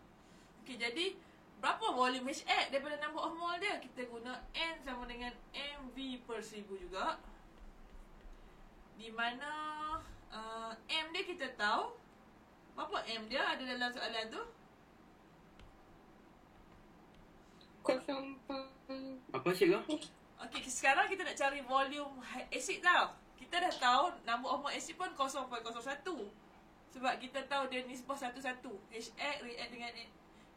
Okey, jadi berapa volume HX daripada number of mol dia? Kita guna N sama dengan MV per 1000 juga. Di mana M dia kita tahu. Berapa M dia ada dalam soalan tu? Apa cikgu? Okey, sekarang kita nak cari volume acid tau. kita dah tahu number of mole acid pun 0.01. Sebab kita tahu dia nisbah 1-1. HX react dengan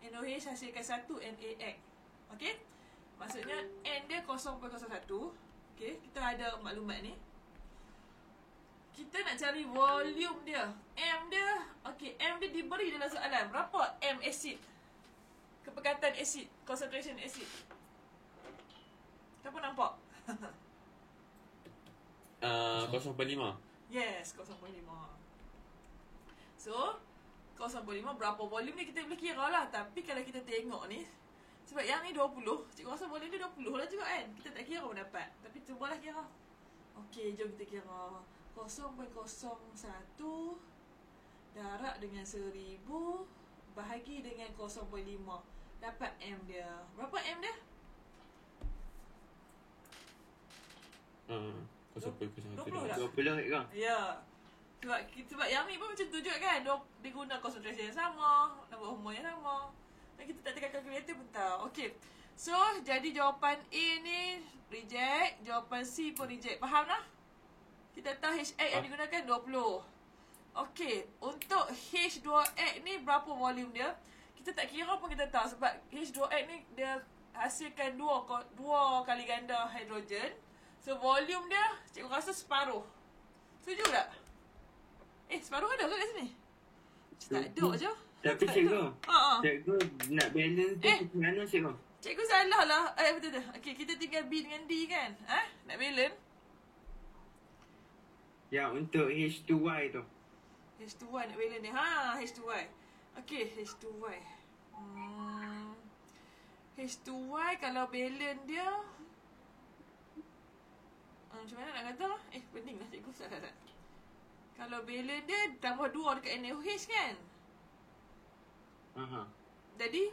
NOH hasilkan 1 NaX. Okey? Maksudnya N dia 0.01. Okey, kita ada maklumat ni. Kita nak cari volume dia. M dia, okey, M dia diberi dalam soalan. Berapa M acid? Kepekatan acid, concentration acid. Siapa nampak? 0.5. Yes, 0.5. So, 0.5 berapa volume ni kita boleh kira lah. Tapi kalau kita tengok ni, sebab yang ni 20, cikgu rasa volume dia 20 lah juga kan. Kita tak kira pun dapat. Tapi cubalah kira. Okey, jom kita kira 0.01 darab dengan 1000 bahagi dengan 0.5. Dapat M dia. Berapa M dia? 0.01. 20 kan? Ya. Sebab yang ni pun macam tu juga kan. Dia guna concentration yang sama, nombor hormon yang sama. Dan kita tak tekan kalkulator pun tahu. Okey. So, jadi jawapan A ni reject, jawapan C pun reject. Faham lah? Kita tahu HX yang digunakan 20. Okey, untuk H2X ni berapa volume dia? Kita tak kira pun kita tahu sebab H2X ni dia hasilkan dua kali ganda hidrogen. So volume dia cikgu rasa separuh. Setuju tak? Separuh ada ke kat sini? Tak ada je. Tapi cikgu, cikgu nak balance tu macam mana cikgu? Cikgu salah lah. Betul-betul. Okey, kita tinggal B dengan D kan? Nak balance? Ya, untuk H2Y tu. H2Y nak balance ni. H2Y. Okey, H2Y. H2Y kalau balance dia macam mana nak kata? Pening lah cikgu. Tak. Kalau balance dia tambah 2 dekat NaOH kan? Jadi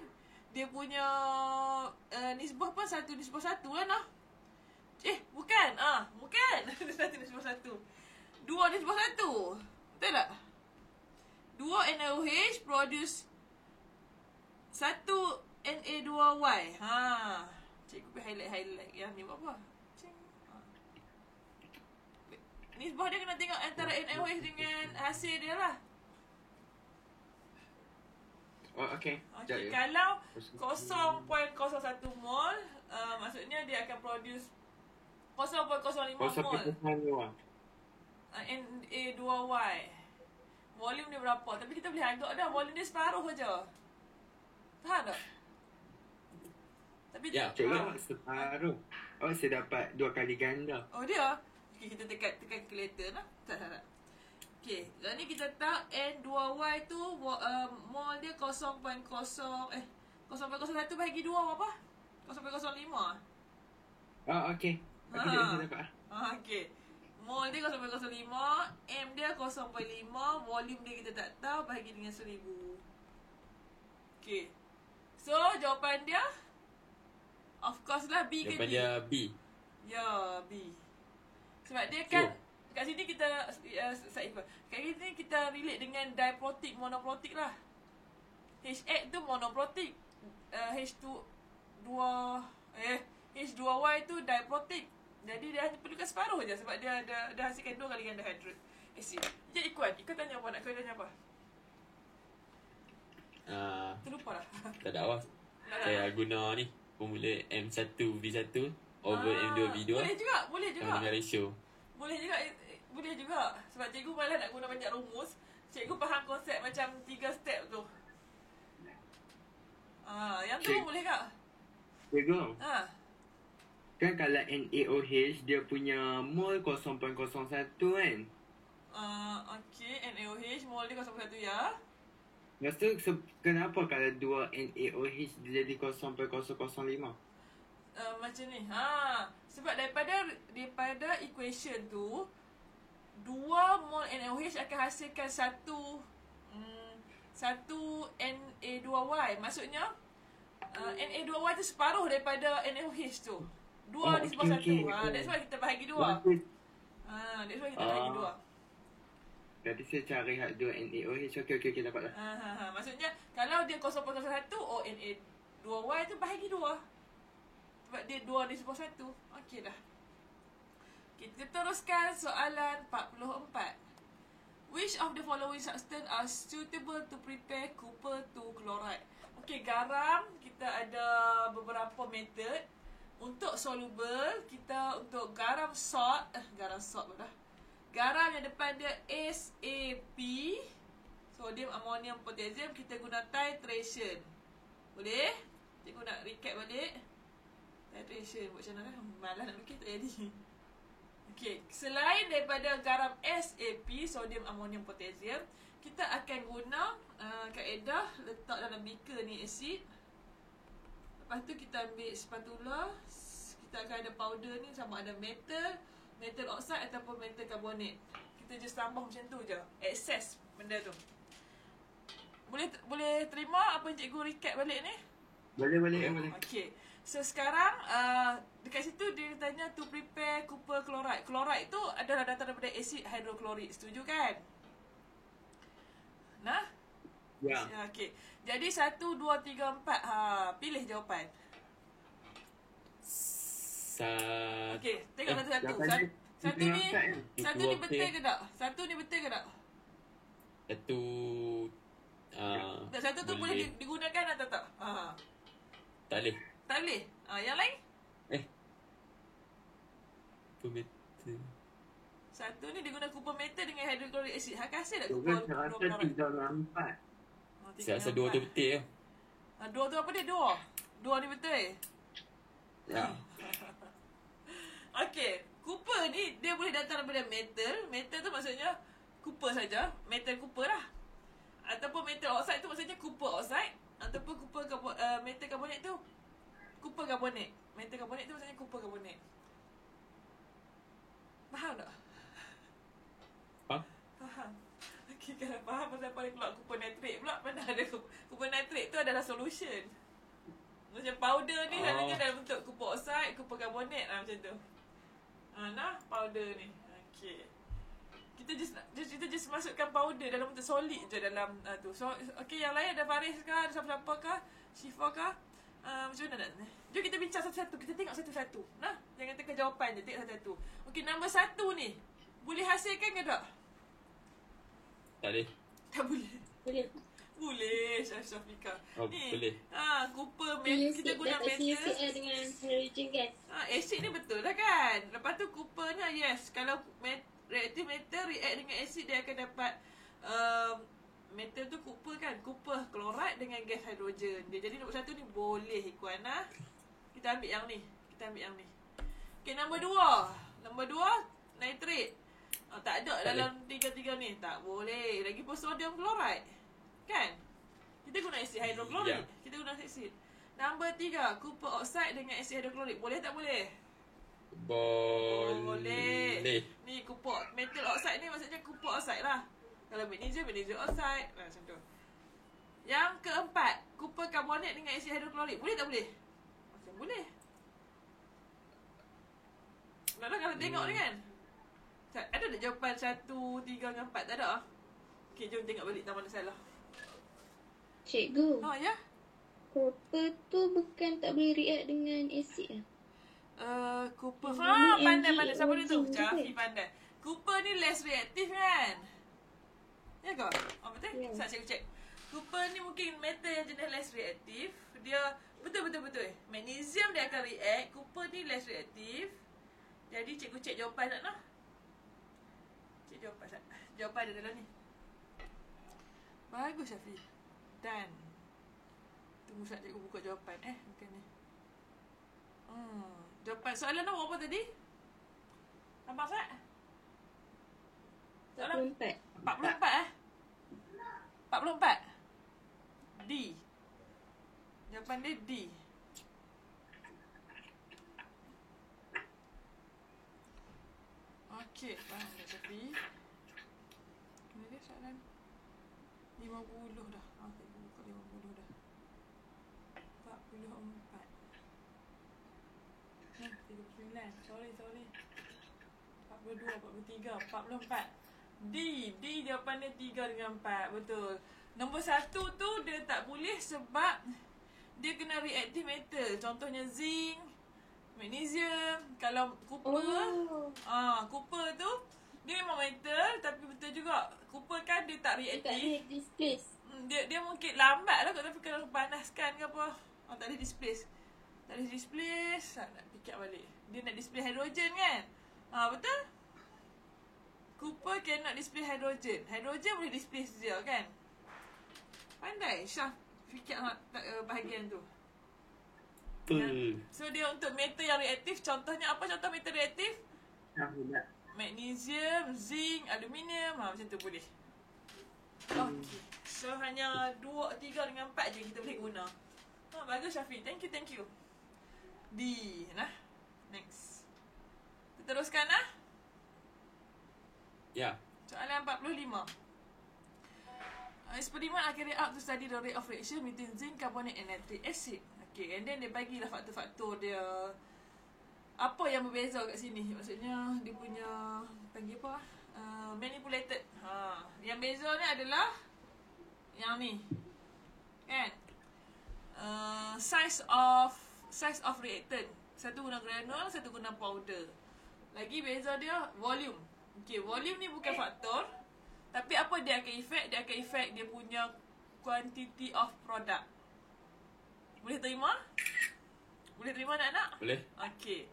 dia punya nisbah pun 1:1 lah nah. Bukan. Bukan. 1:1. 2:1. Betul tak? 2 NaOH produce 1 Na2Y. Cikgu pergi highlight yang ni buat apa? Nisbah dia kena tengok antara NaOH dengan hasil dia lah. Okey. Kalau 0.01 mol, maksudnya dia akan produce 0.05 mol Na2Y. Volume dia berapa? Tapi kita boleh agak dah. Volume dia separuh saja. Faham tak? Tapi cikgu separuh. Saya dapat 2 kali ganda. Dia? Okay, kita tekan calculator lah. Tak. Okay, dan ni kita tak N2Y tu mol dia 0.01 bahagi 2 berapa? 0.05. Okey. Aku dah dapat. Okey. Mol dia 0.05, M dia 0.5, volume dia kita tak tahu, bahagi dengan 1000. Okey. So, jawapan dia of course lah B ke D? Jawapan dia B. Ya, B. Sebab dia kan kat sini kita kat sini kita relate dengan diprotic monoprotic lah. HX tu monoprotic. H2Y tu diprotic. Jadi dia hanya perlukan separuh je sebab dia dah hasilkan 2 kali ganda hydrogen acid. Jadi Ikut tanya apa? Nak kau tanya apa? Terlupa lah. Tak ada awak. Saya guna ni formula M1V1 over M2V2. Boleh juga. Sama dengan ratio. Boleh juga. Sebab cikgu malah nak guna banyak rumus. Cikgu faham konsep macam 3 step tu. Yang tu boleh tak? Cikgu. Kan kalau NaOH dia punya mol 0.01 kan? Okey, NaOH mol dia 0.1 ya. Lepas tu kenapa kalau 2 NaOH dia jadi 0.005? Macam ni. Sebab daripada equation tu 2 mol NaOH akan hasilkan 1 Na2Y. Maksudnya Na2Y tu separuh daripada NaOH tu. 2 disebab 1. That's why kita bahagi 2. That's why kita bahagi 2. Berarti saya cari 2 NaOH. Okey, dapat dah. Maksudnya kalau dia 0.01, Na2Y tu bahagi 2. Sebab dia 2 disebab 1. Okey dah. Kita teruskan soalan 44. Which of the following substance are suitable to prepare copper to chloride? Okey, garam kita ada beberapa metod. Untuk soluble, kita untuk garam salt pula. Garam yang depan dia SAP, sodium ammonium potassium, kita guna titration. Boleh? Cikgu nak recap balik. Titration buat macam mana? Malas nak lukis tak jadi. Okey, selain daripada garam SAP, sodium ammonium potassium, kita akan guna kaedah letak dalam beaker ni asid. Lepas tu kita ambil spatula, kita akan ada powder ni sama ada metal oxide ataupun metal carbonate. Kita just tambah macam tu je, excess benda tu. Boleh terima apa yang cikgu recap balik ni? Boleh. Okey. So sekarang dekat situ dia tanya to prepare copper chloride. Chloride tu adalah datang daripada asid hidroklorik. Setuju kan? Nah? Ya. Okey. Jadi 1, 2, 3, 4. Pilih jawapan. Okey, tengok satu-satu. Satu ni betul ke tak? Satu ni betul ke tak? Satu tu boleh digunakan atau tak? Tak boleh. Tak boleh. Yang lain? Metal. Satu ni dia guna copper metal dengan hydrochloric acid. Hak kasih tak Juga copper saya rasa 3 dan 4. Saya rasa dua tu betul. Dua tu apa dia? Dua ni betul. Ya. Okey, copper ni dia boleh datang daripada metal. Metal tu maksudnya copper saja, metal copper lah. Ataupun metal oxide tu maksudnya copper oxide, ataupun metal carbonate tu copper carbonate. Metal carbonate tu maksudnya copper carbonate. Faham tak? Faham. Okey, kalau faham pasal apa dia keluar copper nitrate pula. Mana ada copper nitrate tu adalah solution. Macam powder ni selalunya dalam bentuk copper oxide, copper carbonate lah macam tu. Nah, powder ni. Okey. Kita just masukkan powder dalam bentuk solid je dalam tu. So, okey, yang lain ada Faris ke? Ada siapa-siapa ke? Syifa ke? Macam mana nak? Jom kita bincang satu-satu. Kita tengok satu-satu. Nah, jangan tekan jawapan je. Tengok satu-satu. Okey, nombor 1 ni. Boleh hasilkan ke tak? Tak boleh. Tak boleh. Boleh, Syafika. Ni, boleh. copper kita guna metal dengan hydrogen gas. Acid ni betul lah kan. Lepas tu coppernya yes. Kalau reaktif metal react dengan acid, dia akan dapat metal tu copper kan. Copper chloride dengan gas hidrogen. Dia jadi nombor 1 ni boleh Ikuana. Kita ambil yang ni. Okay, nombor 2. Nombor 2 nitrate. Tak ada dalam tiga-tiga ni. Tak boleh. Lagipun sodium chloride. Kan? Kita guna asid hidroklorik. Kita guna asid. Nombor 3, copper oxide dengan asid hidroklorik. Boleh tak boleh? Boleh. Ni copper metal oxide ni maksudnya copper oxide lah. Kalau magnesium oxide. Macam tu. Yang keempat, copper carbonate dengan asid hidroklorik. Boleh tak boleh? Macam boleh. Kalau tengok ni kan. Ada tak jawapan 1, 3 dengan 4? Tak ada. Okey, jom tengok balik tak mana salah. Cikgu, Ya? copper tu bukan tak boleh react dengan asid lah. Cooper. Ini Pandai. Siapa dia tu? MgO Cafi pandai. Cooper ni less reaktif kan? Ya ke? Betul? Ya. Saya cikgu cek. Cooper ni mungkin metal yang jenis less reaktif. Dia betul. Magnesium dia akan react. Cooper ni less reaktif. Jadi cikgu cek jawapan tak nak? Cek jawapan tak? Jawapan ada dalam ni. Bagus Syafi. Dan tunggu sekejap cikgu buka jawapan. Bukan ni. Jawapan soalan nombor apa tadi? Nampak tak? Soalan 44 44. D. Jawapan dia D. Okey, faham dah Syafi. Ini dia soalan 50 dah. Cikgu buka 50 dah. 44. 39. Sorry. 42, 43, 44. D jawapan dia 3 dengan 4. Betul. Nombor 1 tu dia tak boleh sebab dia kena reaktif metal. Contohnya zinc, Magnesium. Kalau copper, copper tu dia memang metal tapi betul juga. Copper kan dia tak Dia tak reaktif. ada displace. Dia mungkin lambat lah kot, tapi kalau panaskan ke apa, tak ada displace. Tak ada displace, nak fikir balik. Dia nak display hidrogen kan? Betul? Cooper cannot display hidrogen. Hidrogen boleh displace dia kan? Pandai Syah fikir bahagian tu. So dia untuk metal yang reaktif, contohnya apa contoh metal reaktif? Magnesium, zinc, aluminium, macam tu boleh. Okay. So hanya 2, 3 dengan 4 je kita boleh guna. Bagus Syafiq. Thank you. D. Nah. Next. Kita teruskan lah. Ya. Soalan 45. Eksperimen akan react to study the rate of reaction between zinc carbonate and nitric acid. Okay, and then dia bagilah faktor-faktor dia. Apa yang berbeza kat sini? Maksudnya dia punya panggil apa? Manipulated. Yang beza ni adalah yang ni. Kan? Size of reactant. Satu guna granule, satu guna powder. Lagi beza dia volume. Okay, volume ni bukan faktor. Tapi apa dia akan efek? Dia akan efek dia punya quantity of product. Boleh terima? Boleh terima anak-anak? Boleh. Okay.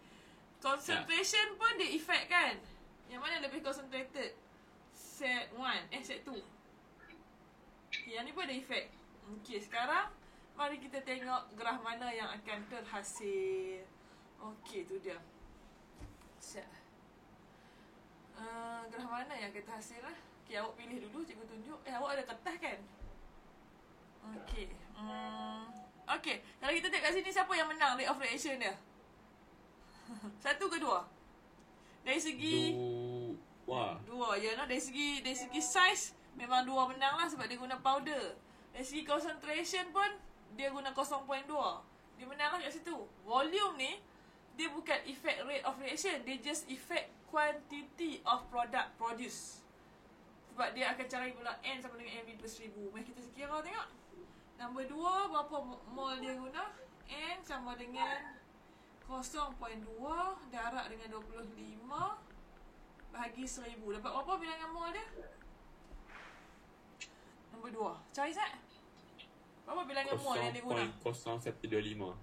Concentration pun dia efek kan? Yang mana lebih concentrated? Set 1, set 2. Okay, yang ni pun ada efek. Okay, sekarang mari kita tengok graf mana yang akan terhasil. Okay, tu dia. Siap. Graf mana yang akan terhasil lah? Okay, awak pilih dulu, cikgu tunjuk. Awak ada kertas kan? Okay. Okay, kalau kita tengok kat sini, siapa yang menang rate of reaction dia? 1 ke 2? Dari segi 2, ya, no? Dari segi size memang 2 menang lah sebab dia guna powder. Dari segi concentration pun dia guna 0.2. Dia menang lah kat situ. Volume ni dia bukan effect rate of reaction, dia just effect quantity of product produce. Sebab dia akan cari pula N sama dengan mv per 1000. Mari kita kira tengok. Nombor 2 berapa mol dia guna? N sama dengan 0.2 darab dengan 25 bahagi 1000. Dapat berapa bilangan mol dia? Nombor 2. Cari Zat. Berapa bilangan mol yang dia guna? 0.0125.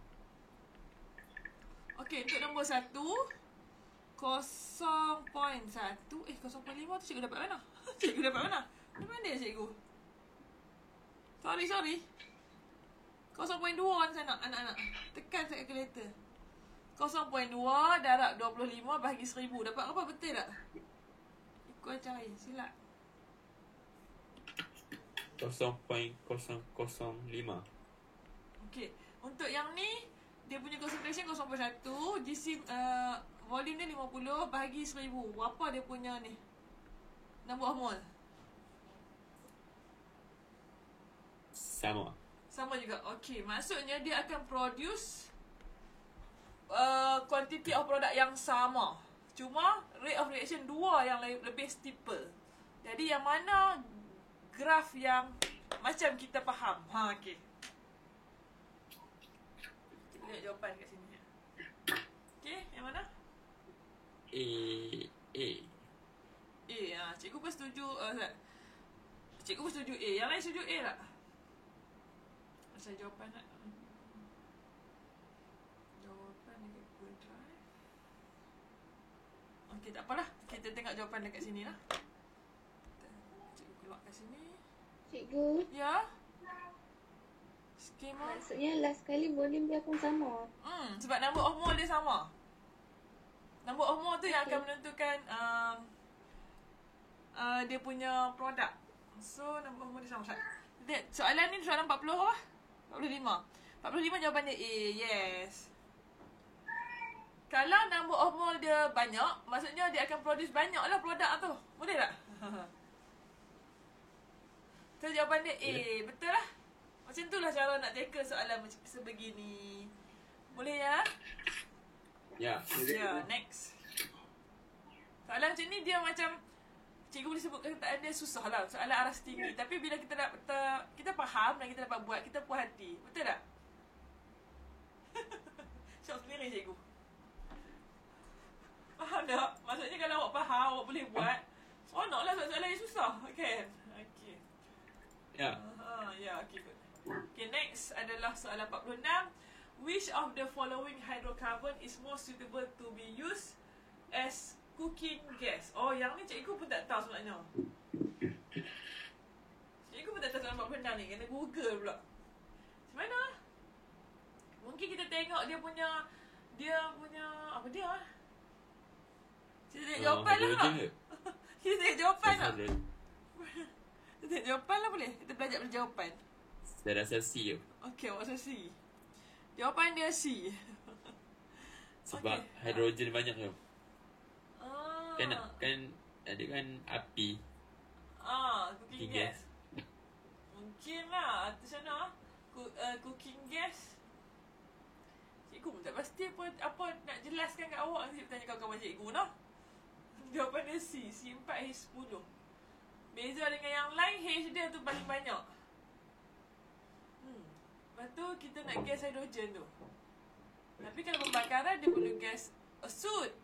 Okey, untuk nombor 1 0.1 0.5 tu cikgu dapat mana? Cikgu dapat mana? Di mana cikgu? Sorry 0.2 sana anak-anak. Tekan saya calculator. 0.2 darab 25 bahagi 1000. Dapat apa? Betul tak? Ikut cari. Silap. 0.005. Okey. Untuk yang ni, dia punya concentration 0.1. Volume dia 50 bahagi 1000. Berapa dia punya ni? Number of mole. Sama juga. Okey, maksudnya dia akan produce quantity of product yang sama. Cuma rate of reaction 2 yang lebih steeper. Jadi yang mana graf yang macam kita faham? Okey. Kita lihat jawapan kat sini. Okey, yang mana? A. Cikgu pun setuju. Cikgu pun setuju A. Yang lain setuju A tak? Asal jawapan nak. Jawapan dekat Google Drive. Okey, tak apalah. Kita tengok jawapan dekat sini lah. Cikgu keluar kat sini. Cikgu, Ya? Skema. maksudnya last kali volume dia pun sama. Sebab number of mole dia sama. Number of mole tu yang akan menentukan dia punya produk. So, number of mole dia sama. Soalan ni soalan 40 apa? 45. 45 jawapannya A. Yes. Kalau number of mole dia banyak, maksudnya dia akan produce banyak lah produk tu. Boleh tak? So, jawapan dia A. Betul lah. Macam tu lah cara nak tackle soalan macam sebegini. Boleh ya? Ya. Ya, next. Soalan macam ni dia macam cikgu boleh sebut kenyataan dia susah lah. Soalan aras tinggi. Tapi bila kita kita faham dan kita dapat buat, kita puas hati. Betul tak? Syok sendiri cikgu. tak? Maksudnya kalau awak faham, awak boleh buat. Seronoklah soalan-soalan yang susah. Okay. Okay. Ya. Ya, okay, good. Okay, next adalah soalan 46. Which of the following hydrocarbon is more suitable to be used as cooking gas? Oh, yang ni cikgu pun tak tahu sebenarnya. Cikgu pun tak tahu soalan 46 ni. Kena Google pula. Macam mana? Mungkin kita tengok dia punya apa dia? Kita tengok jawapan lah. Kita tengok jawapan lah. Kita tengok jawapan lah boleh? Kita belajar jawapan. Saya rasa C tu. Okay, awak rasa C. Jawapan dia C. Sebab okay. hidrogen banyak tu. Ah. Kan ada kan api. Cooking gas. Mungkin lah. Atas sana cooking gas. Cikgu pun tak pasti apa nak jelaskan kat awak. Nanti bertanya kawan-kawan cikgu lah. Jawapan dia C. C4H10. Beza dengan yang lain, H dia tu paling banyak. Lepas tu kita nak gas hidrogen tu. Tapi kalau pembakaran dia perlu gas soot.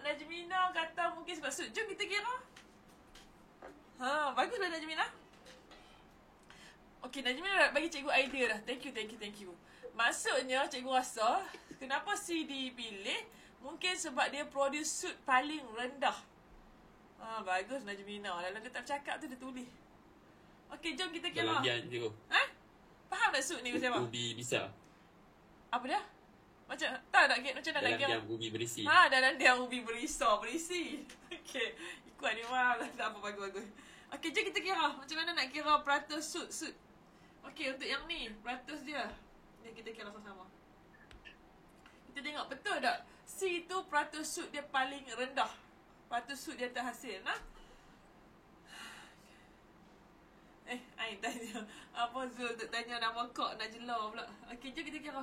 Najmina kata mungkin sebab soot. Jom kita kira. Baguslah Najmina. Okay, Najmina bagi cikgu idea dah. Thank you. Maksudnya cikgu rasa kenapa C dipilih? Mungkin sebab dia produce soot paling rendah. Bagus Najmina. Dalam kitab cakap tu dia tulis. Okey, jom kita kira. Dalam diam je. Faham tak soot ni macam apa? Ubi bisa. Apa dia? Macam tak nak macam nak Dalam kira. diam ubi berisi. Dalam diam ubi berisi. Okey, ikut ni tak apa bagus. Okey, jom kita kira. Macam mana nak kira peratus soot. Okey, untuk yang ni, peratus dia. Ni kita kira sama-sama. Kita tengok betul tak? C tu peratus soot dia paling rendah. Peratus soot dia terhasil, Ain tanya. Apa Zul tak tanya nama kok nak jela pula. Okey, jom kita kira.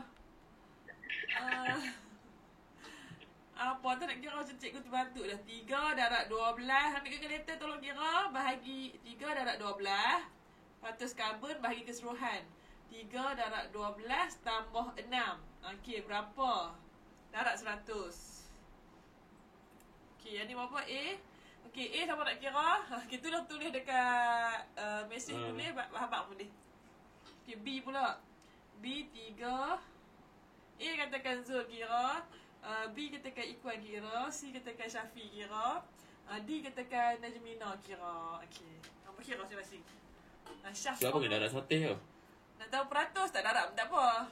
Apa tu nak kira macam cikgu terbantu dah. 3 darab 12. Ambil kalkulator tolong kira. Bahagi 3 darab 12. Peratus karbon bahagi keseluruhan. 3 darab 12 tambah 6. Okey, berapa? Darab 100. Okey, yang ni berapa? A. Okey, A siapa nak kira? Kita dah tulis dekat mesej boleh, habak boleh. Okey, B pula. B 3. A katakan Zul kira. B katakan Ikwan kira. C katakan Syafi kira. D katakan Najmina kira. Okey, apa kira masing-masing? Syafi. Kenapa kena darab 100 tu? Nak tahu peratus tak darab tak apa.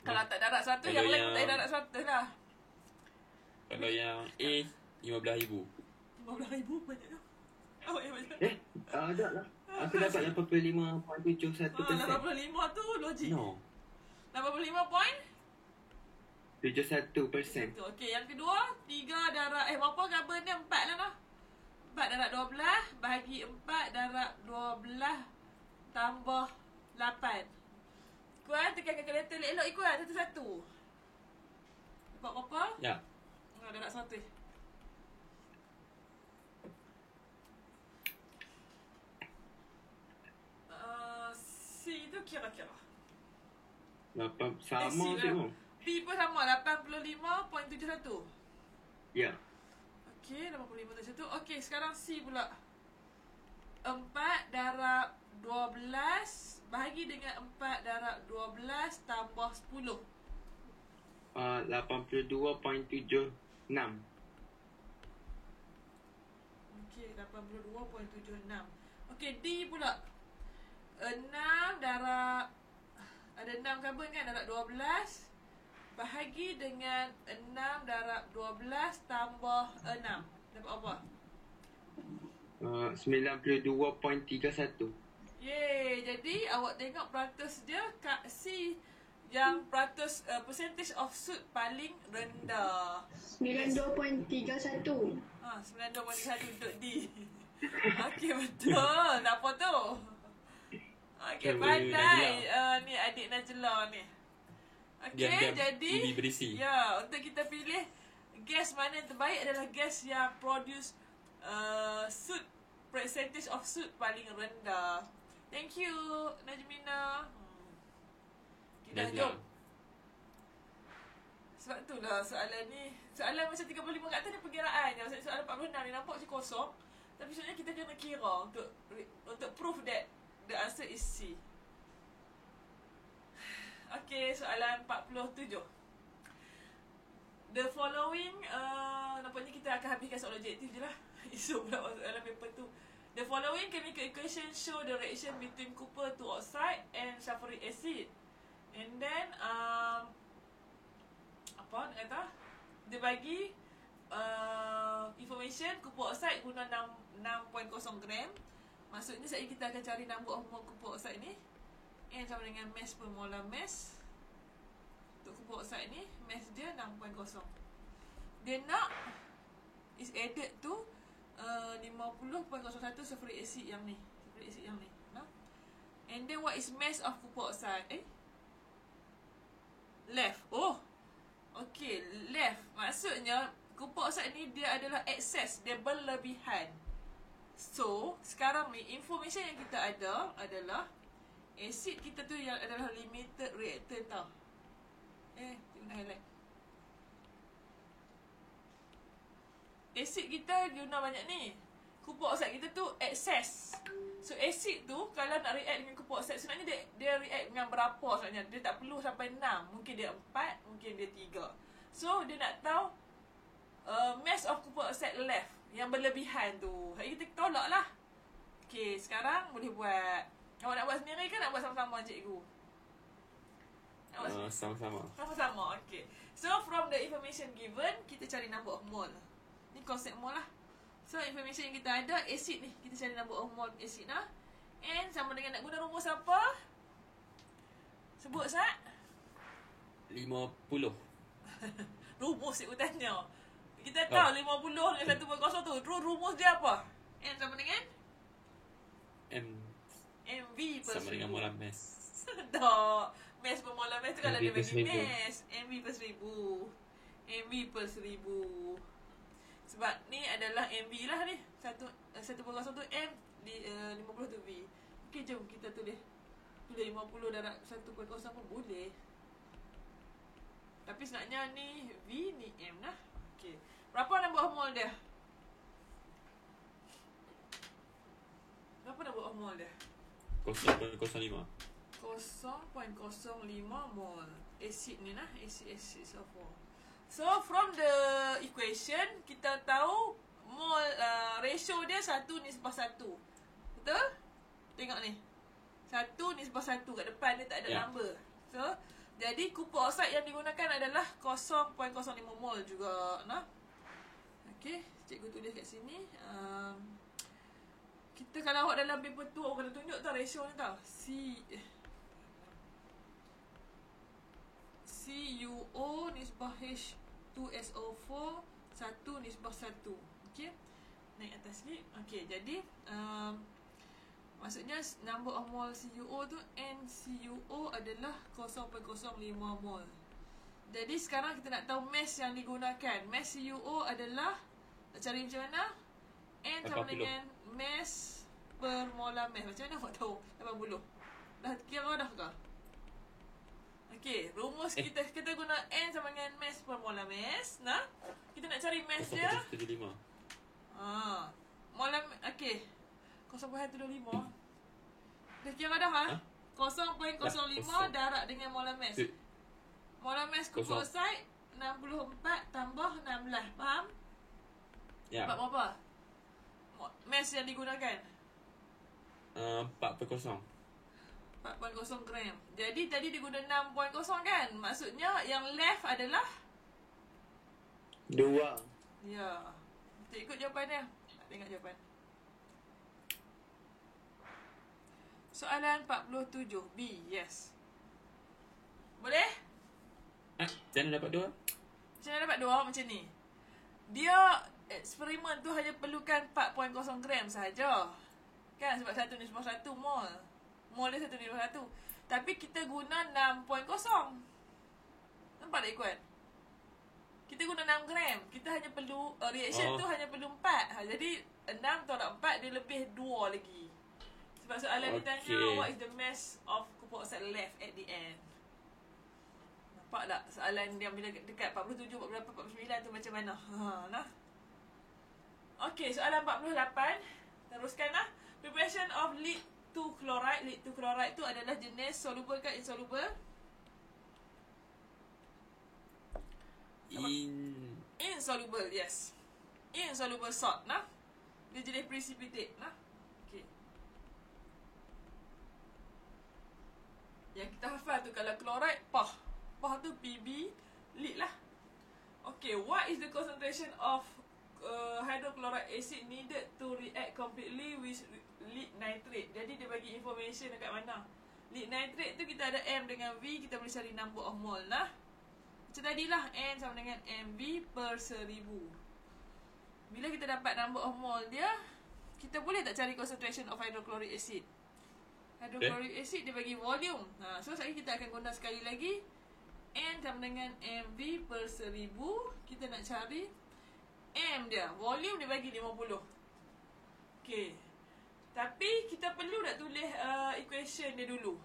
Kalau tak darab 100, yang lain tak darab 100 lah. Kalau yang A 15,000. 15,000 banyak tu. Awak yang banyak. Tak lah. Aku dapat 85.71%. 85 tu logik. No. 85 point? 71%. Okey, yang kedua 3 darab berapa karbon dia? 4 lah noh. 4 darab 12 bahagi 4 darab 12 tambah 8. Ikuan tekan kalkulator elok ikuan satu-satu. Dapat berapa? Ya. Darab 100. C tu kira-kira. Sama C semua. B pun sama 85.71. Ya. Okey, 85.71. Okey, sekarang C pula. 4 darab 12 bahagi dengan 4 darab 12 tambah 10. 82.76. Okey, 82.76. Okey, D pula. 6 darab ada 6 karbon kan, darab 12 bahagi dengan 6 darab 12 tambah 6. Dapat apa? 92.31. Yeay, jadi awak tengok peratus dia kat C yang peratus percentage of soot paling rendah. 92.31. 92.1 untuk D. Okey, betul. Apa tu? Okey, pandai. Ni adik Najla ni. Okey, jadi ubi berisi. ya, untuk kita pilih gas mana yang terbaik adalah gas yang produce soot, percentage of soot paling rendah. Thank you, Najmina. Kita jom. Sebab itulah soalan ni. Soalan macam 35 kat atas ni perkiraan je. Maksudnya soalan 46 ni nampak macam kosong. Tapi sebenarnya kita kena kira untuk prove that the answer is C. Okay, soalan 47. The following, nampaknya kita akan habiskan soalan objektif je lah. Isu pula dalam paper tu. The following chemical equation show the reaction between copper to oxide and sulfuric acid. And then, apa nak kata? Dia bagi information copper oxide guna 6.0 gram. Maksudnya sekali kita akan cari number of mole copper oxide ni. N sama dengan mass per molar mass. Untuk copper oxide ni, mass dia 6.0. Dia nak is added to 50.01 sulfuric acid yang ni. Sulfuric acid yang ni. No? And then what is mass of copper oxide? Left. Oh. Okay, left. Maksudnya copper oxide ni dia adalah excess, dia berlebihan. So, sekarang ni information yang kita ada adalah acid kita tu yang adalah limited reactant tau. Kita guna highlight. Acid kita guna banyak ni. Copper oxide kita tu excess. So acid tu kalau nak react dengan copper oxide sebenarnya dia react dengan berapa sebenarnya. Dia tak perlu sampai 6. Mungkin dia 4, mungkin dia 3. So dia nak tahu mass of copper oxide left yang berlebihan tu. Hari kita tolak lah. Okay, sekarang boleh buat. Awak nak buat sendiri ke nak buat sama-sama cikgu? Sama-sama. Sama-sama, okay. So from the information given, kita cari number of mole. Ni konsep mole lah. So information yang kita ada, acid ni. Kita cari number of mole acid lah. And sama dengan nak guna rumus apa? Sebut Sat. 50. Rumus cikgu tanya. Kita tahu 50 dengan 1.0 tu. Rumus dia apa? N sama dengan? MV per 1000. Sama dengan molar mass. Tak. Mass per molar mass tu kalau dia MV per bagi 1000. mass. MV per 1000. MV per 1000. Sebab ni adalah MV lah ni. 1.0 tu M, 50 tu V. Okay, jom kita tulis 50 darab 1.0 pun boleh. Tapi sebenarnya ni V, ni M lah. Okay. Berapa number of mole dia? Berapa number of mole dia? 0.05. 0.05 mol. Acid ni lah. Acid sulfur. So from the equation kita tahu mol ratio dia 1:1. Betul? Tengok ni. 1:1 kat depan dia tak ada number. So jadi copper oxide yang digunakan adalah 0.05 mol juga. Nah. Okey, cikgu tulis kat sini. Kita kalau awak dalam paper tu awak kena tunjuk tau ratio ni tau. CuO nisbah H2SO4 1:1. Okey. Naik atas sikit. Okey, jadi maksudnya number of mole CuO tu NCuO adalah 0.05 mol. Jadi sekarang kita nak tahu mass yang digunakan. Mass CuO adalah nak cari macam mana? N sama 80. dengan mass per molar mass. Macam mana awak tahu 80? Dah kira dah ke? Okey, rumus kita guna N sama dengan mass per molar mass. Nah, kita nak cari mass dia. 0.75. Molar, okey. 0.75. Dah kira dah ha? 0.05 darab dengan molar mass. Molar mass copper oxide 64 tambah 16. Faham? Ya. Sebab berapa? Mass yang digunakan 4.0. 4.0 gram. Jadi tadi dia guna 6.0 kan? Maksudnya yang left adalah 2. ya. Kita ikut jawapan dia. Nak tengok jawapan. Soalan 47 B. Yes. Boleh? Macam mana dapat 2? Macam mana dapat 2 macam ni? Dia eksperimen tu hanya perlukan 4.0 gram sahaja. Kan sebab 1:1 mol. Mol dia 1:1. Tapi kita guna 6.0. Nampak tak ikut? Kita guna 6 gram. Kita hanya perlu reaction tu hanya perlu 4. Jadi 6 tolak 4 dia lebih 2 lagi. Sebab soalan ni tanya what is the mass of copper oxide left at the end. Nampak Nampak tak soalan yang bila dekat 47, 48, 49 tu macam mana? Nah. Okey, soalan 48. Teruskan lah. Preparation of lead to chloride. Lead to chloride tu adalah jenis soluble ke insoluble? Insoluble, yes. Insoluble salt, nah. Dia jenis precipitate, nah. Okey. Yang kita hafal tu kalau chloride, PAH. PAH tu PB, lead lah. Okay, what is the concentration of hydrochloric acid needed to react completely with lead nitrate? Jadi dia bagi information dekat mana. Lead nitrate tu kita ada M dengan V, kita boleh cari number of mole lah. Macam tadilah, N sama dengan MV per 1000. Bila kita dapat number of mole dia, kita boleh tak cari concentration of hydrochloric acid? Hydrochloric acid dia bagi volume. So sekali kita akan guna sekali lagi. N sama dengan MV per 1000. Kita nak cari M dia. Volume dia bagi 50. Okay. Tapi kita perlu nak tulis equation dia dulu.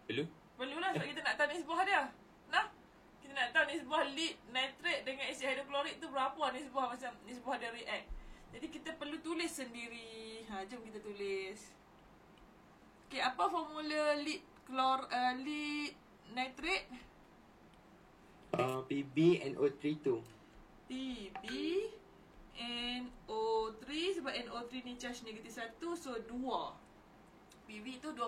Perlu? Perlulah sebab kita nak tahu nisbah dia. Nah. Kita nak tahu nisbah lead nitrate dengan asid hidroklorik tu berapa nisbah macam nisbah dia react. Jadi kita perlu tulis sendiri. Jom kita tulis. Okay, apa formula lead lead nitrate? PbNO3 tu. PbNO3 sebab NO3 ni charge negatif 1, so 2. PB tu 2+.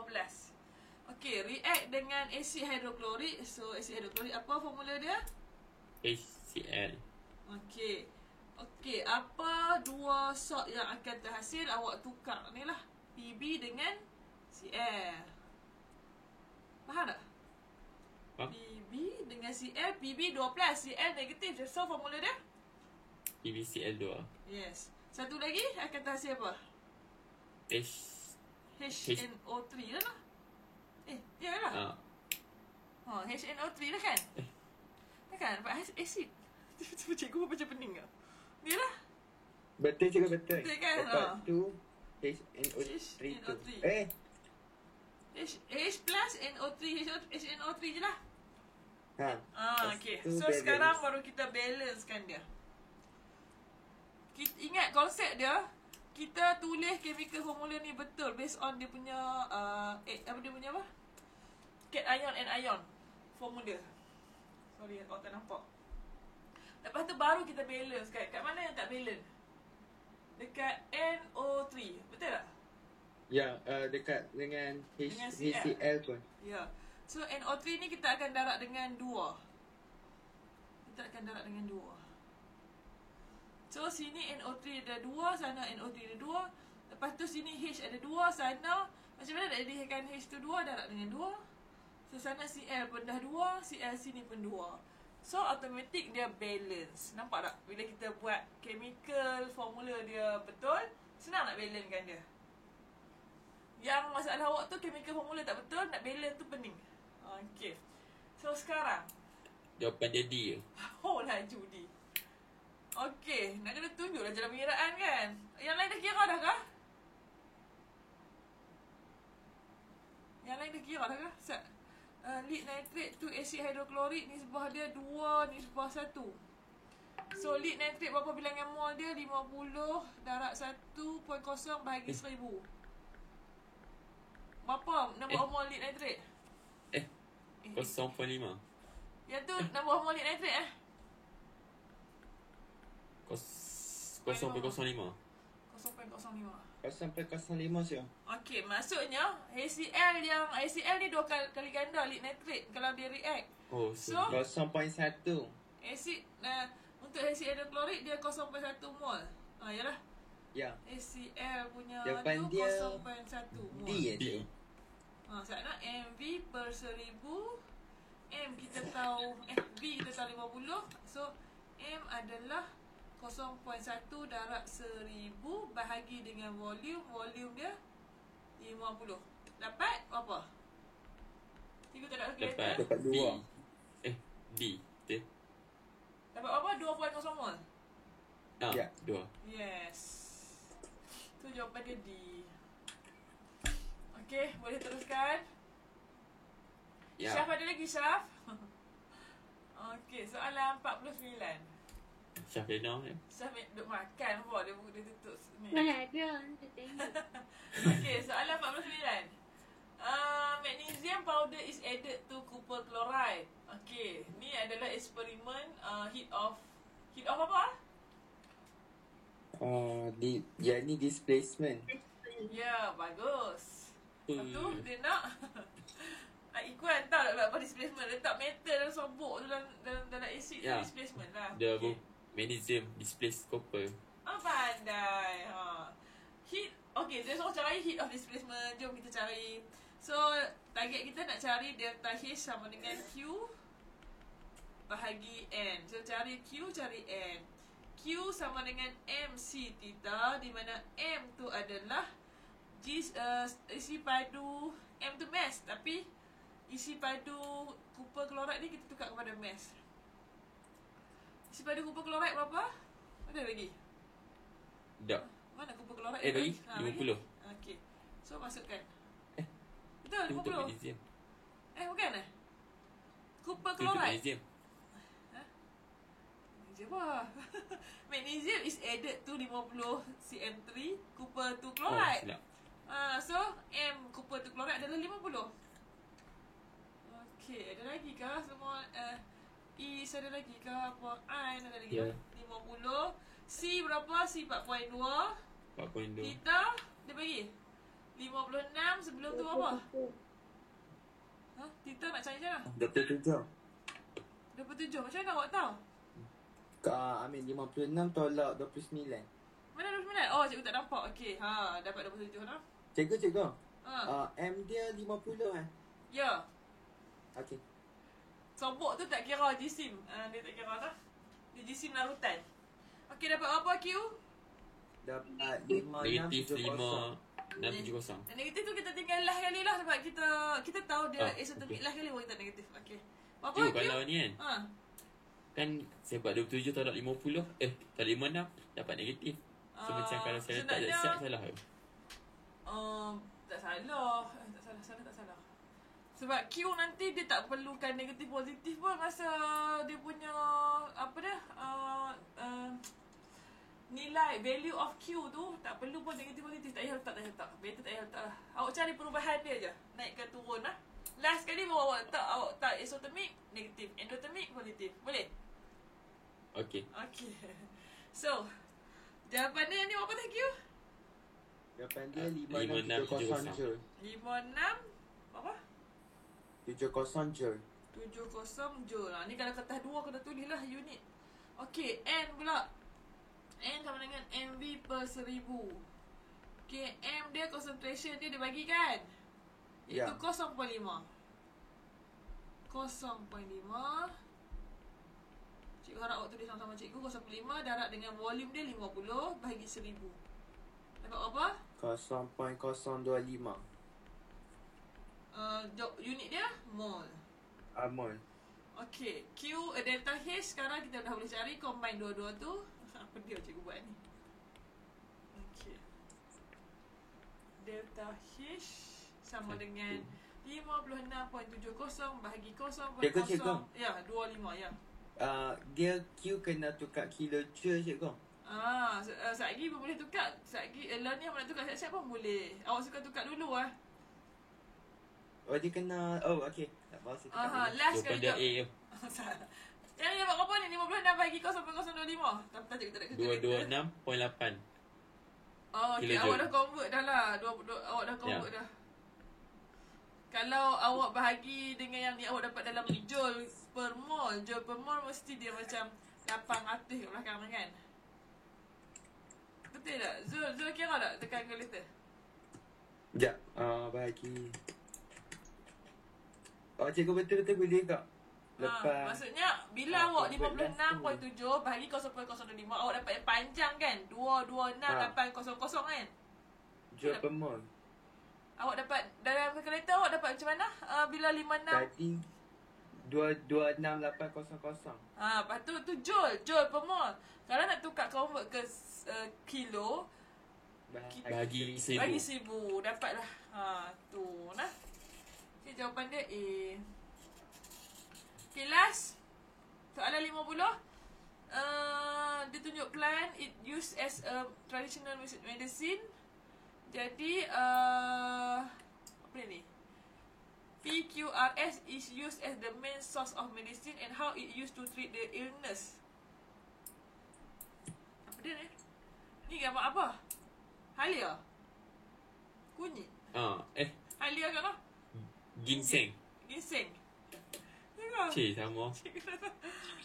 Okey, react dengan asid hidroklorik. So asid hidroklorik apa formula dia? HCl. Okey. Okey, apa dua salt yang akan terhasil? Awak tukar ni lah. PB dengan Cl. Faham tak? Faham. PB dengan Cl. PB 2+, Cl negatif. So formula dia? PbCl2. Yes. Satu lagi akan terhasil apa? HNO3 dah lah. Ya lah. HNO3 dah kan? Dah kan? Nampak asid. Cikgu pun macam pening ke? Dia lah. Betul juga betul. Betul kan? Dapat tu HNO3 tu. H plus NO3, HNO3 je lah. Okay. So balance. sekarang baru kita balancekan dia. Kita ingat konsep dia. Kita tulis chemical formula ni betul based on dia punya apa dia punya apa? Cation and ion formula. Sorry, awak tak nampak. Lepas tu baru kita balance. Kat mana yang tak balance? Dekat NO3. Betul tak? Ya, dekat dengan HCl pun. Ya. So NO3 ni kita akan darab dengan 2. Kita akan darab dengan 2. So sini NO3 ada 2, sana NO3 ada 2. Lepas tu sini H ada 2, sana macam mana nak jadikan H tu 2, darab dengan 2. So sana Cl pun dah 2, Cl sini pun 2. So automatic dia balance. Nampak tak? Bila kita buat chemical formula dia betul, senang nak balancekan dia. Yang masalah awak tu chemical formula tak betul, nak balance tu pening. Okay. So sekarang Jawapan dia D je. Oh lah Judy. Okay, nak kena tunjuklah jalan pengiraan kan. Yang lain dah kira dah kah? Yang lain dah kira dah kah? Lead nitrate to acid hidroklorik, nisbah dia 2, nisbah 1. So lead nitrate berapa bilangan mol dia? 50 darab 1.0 bahagi 1000. Berapa nombor mol lead nitrate? 0.5. Yang tu nombor mol lead nitrate 0.05. 0.05. 0.05 siapa? Okey, maksudnya HCl ni 2 kali ganda lead nitrate kalau dia react. Oh, So 0.1. acid untuk acid hidroklorik dia 0.1 mol. Yalah. Ya. HCl punya Jawapan tu dia 0.1 mol. D je. Sana MV per 1000. M kita tahu V kita tahu 50. So M adalah 0.1 darab 1000 bahagi dengan volume. Volume dia 50. Dapat apa? Cikgu tak nak calculator. Dapat 2. D. Betul? Dapat apa? 2.0 mol. Ya. 2. Yes. Tu jawapan dia D. Okey, boleh teruskan. Ya. Syaf ada lagi, Syaf? Okey, soalan 49. Syaf Reno ya. Syaf duk makan pun. Dia tutup ni. Mana ada, anda tengok. Okey, soalan 49. Magnesium powder is added to copper chloride. Okey, ni adalah eksperimen heat of apa? Yang ni displacement. Ya, bagus. Lepas tu dia nak Ikuan tahu tak apa displacement. Letak metal dalam sobok tu dalam acid Ya. displacement lah. Dia Okey. magnesium displace copper. Pandai. Heat. Okay, dia suruh cari heat of displacement. Jom kita cari. So, target kita nak cari delta H sama dengan Q bahagi N. So, cari Q, cari N. Q sama dengan MC theta, di mana M tu adalah isi padu, M tu mass. Tapi, isi padu copper chloride ni kita tukar kepada mass. Isi padu copper chloride berapa? Ada lagi? Tak. Mana copper chloride? Lagi 50. Okey. So masukkan. Betul Untuk 50. magnesium. Bukan copper Itu untuk chloride. magnesium. Magnesium apa? Magnesium is added to 50 CM3 copper to Oh, chloride. silap. So M copper to chloride adalah 50. Okey, ada lagi ke semua E ada lagi ke apa? I ada lagi Ya. 50. C berapa? C 4.2. 4.2. Kita dia bagi 56 sebelum tu apa? Kita nak cari macam mana? 27. 27 macam mana awak tahu? Amin 56 tolak 29. Mana 29? Oh, cikgu tak nampak. Okey, dapat 27 dah. Cikgu. Ha. M dia 50 Ya. Okey. Sobok tu tak kira jisim. Dia tak kira dah. Dia jisim larutan. Okey, dapat apa Q? Dapat Negatif 5670. 5670. Negatif tu kita tinggal lah kali lah sebab kita tahu dia isotopic okey. lah kali baru kita negatif. Okey. Apa Cikgu Q? kalau ni kan, kan sebab 27 tolak 50, tolak 56 dapat negatif. So macam kalau saya letak sebenarnya- tak siap salah ke? Tak salah. Tak salah. Sebab Q nanti dia tak perlukan negatif positif pun masa dia punya apa dah nilai value of Q tu tak perlu pun negatif positif. Tak payah letak. Better tak payah letak lah. Awak cari perubahan dia je. Naik ke turun lah. Last kali baru awak letak isotermik negatif, endotermik positif. Boleh? Okey. Okay. So, jawapan dia ni apa tadi Q? Jawapan dia 5670 5670. 56 apa? 70 joule. 70 joule lah. Ni kalau kertas 2 kena tulis lah unit. Okey, N pula. N sama dengan MV per 1000. Okey, M dia concentration dia bagi kan? Ya. Itu 0.5. 0.5. Cikgu harap awak tulis sama-sama cikgu. 0.5 darab dengan volume dia 50 bahagi 1000. Dapat apa? 0.025 Unit dia mol. mol. Okey, Q delta H sekarang kita dah boleh cari combine dua-dua tu. Apa dia cikgu buat ni? Okey. Delta H sama dengan 56.70 bahagi 0.0. Cikgu. Ya, 25 ya. Dia Q kena tukar kilojoule cikgu. Sekejap lagi pun boleh tukar. Sekejap lagi ni yang nak tukar siap-siap pun boleh. Awak suka tukar dulu lah. Oh dia kena. Oh okey. Tak apa saya tukar dulu. Last Jawapan kali dia A je. Yang ni dapat berapa ni? 56 bagi 0.025. Tak cikgu tak nak kerja. 226.8. Okey, kilojoule. awak dah convert dah lah. Awak dah convert dah. Kalau awak bahagi dengan yang ni awak dapat dalam joule per mol. Joule per mol mesti dia macam 800 kat belakang kan? Betul tak? Zul kira tak tekan calculator? Sekejap. Bagi. Oh cikgu betul-betul boleh tak? Lepas. Maksudnya bila awak 56.7 bahagi 0.025 awak dapat yang panjang kan? 226800 kan? Joule per mol. Awak dapat dalam kalkulator awak dapat macam mana? Bila 56 Tadi 226800. lepas tu joule per mol. Kalau nak tukar convert ke kilo Bagi 1000. bagi 1000 dapatlah. Tu nah. Okay, jawapan dia A. Okay, last. Soalan 50. Dia tunjuk plant, it used as a traditional medicine. Jadi, apa ni? PQRS is used as the main source of medicine and how it used to treat the illness. Apa dia ni? Ni gambar apa? Halia? Kunyit? Halia kan lah? Ginseng. Ginseng. Tengok. Cik, sama.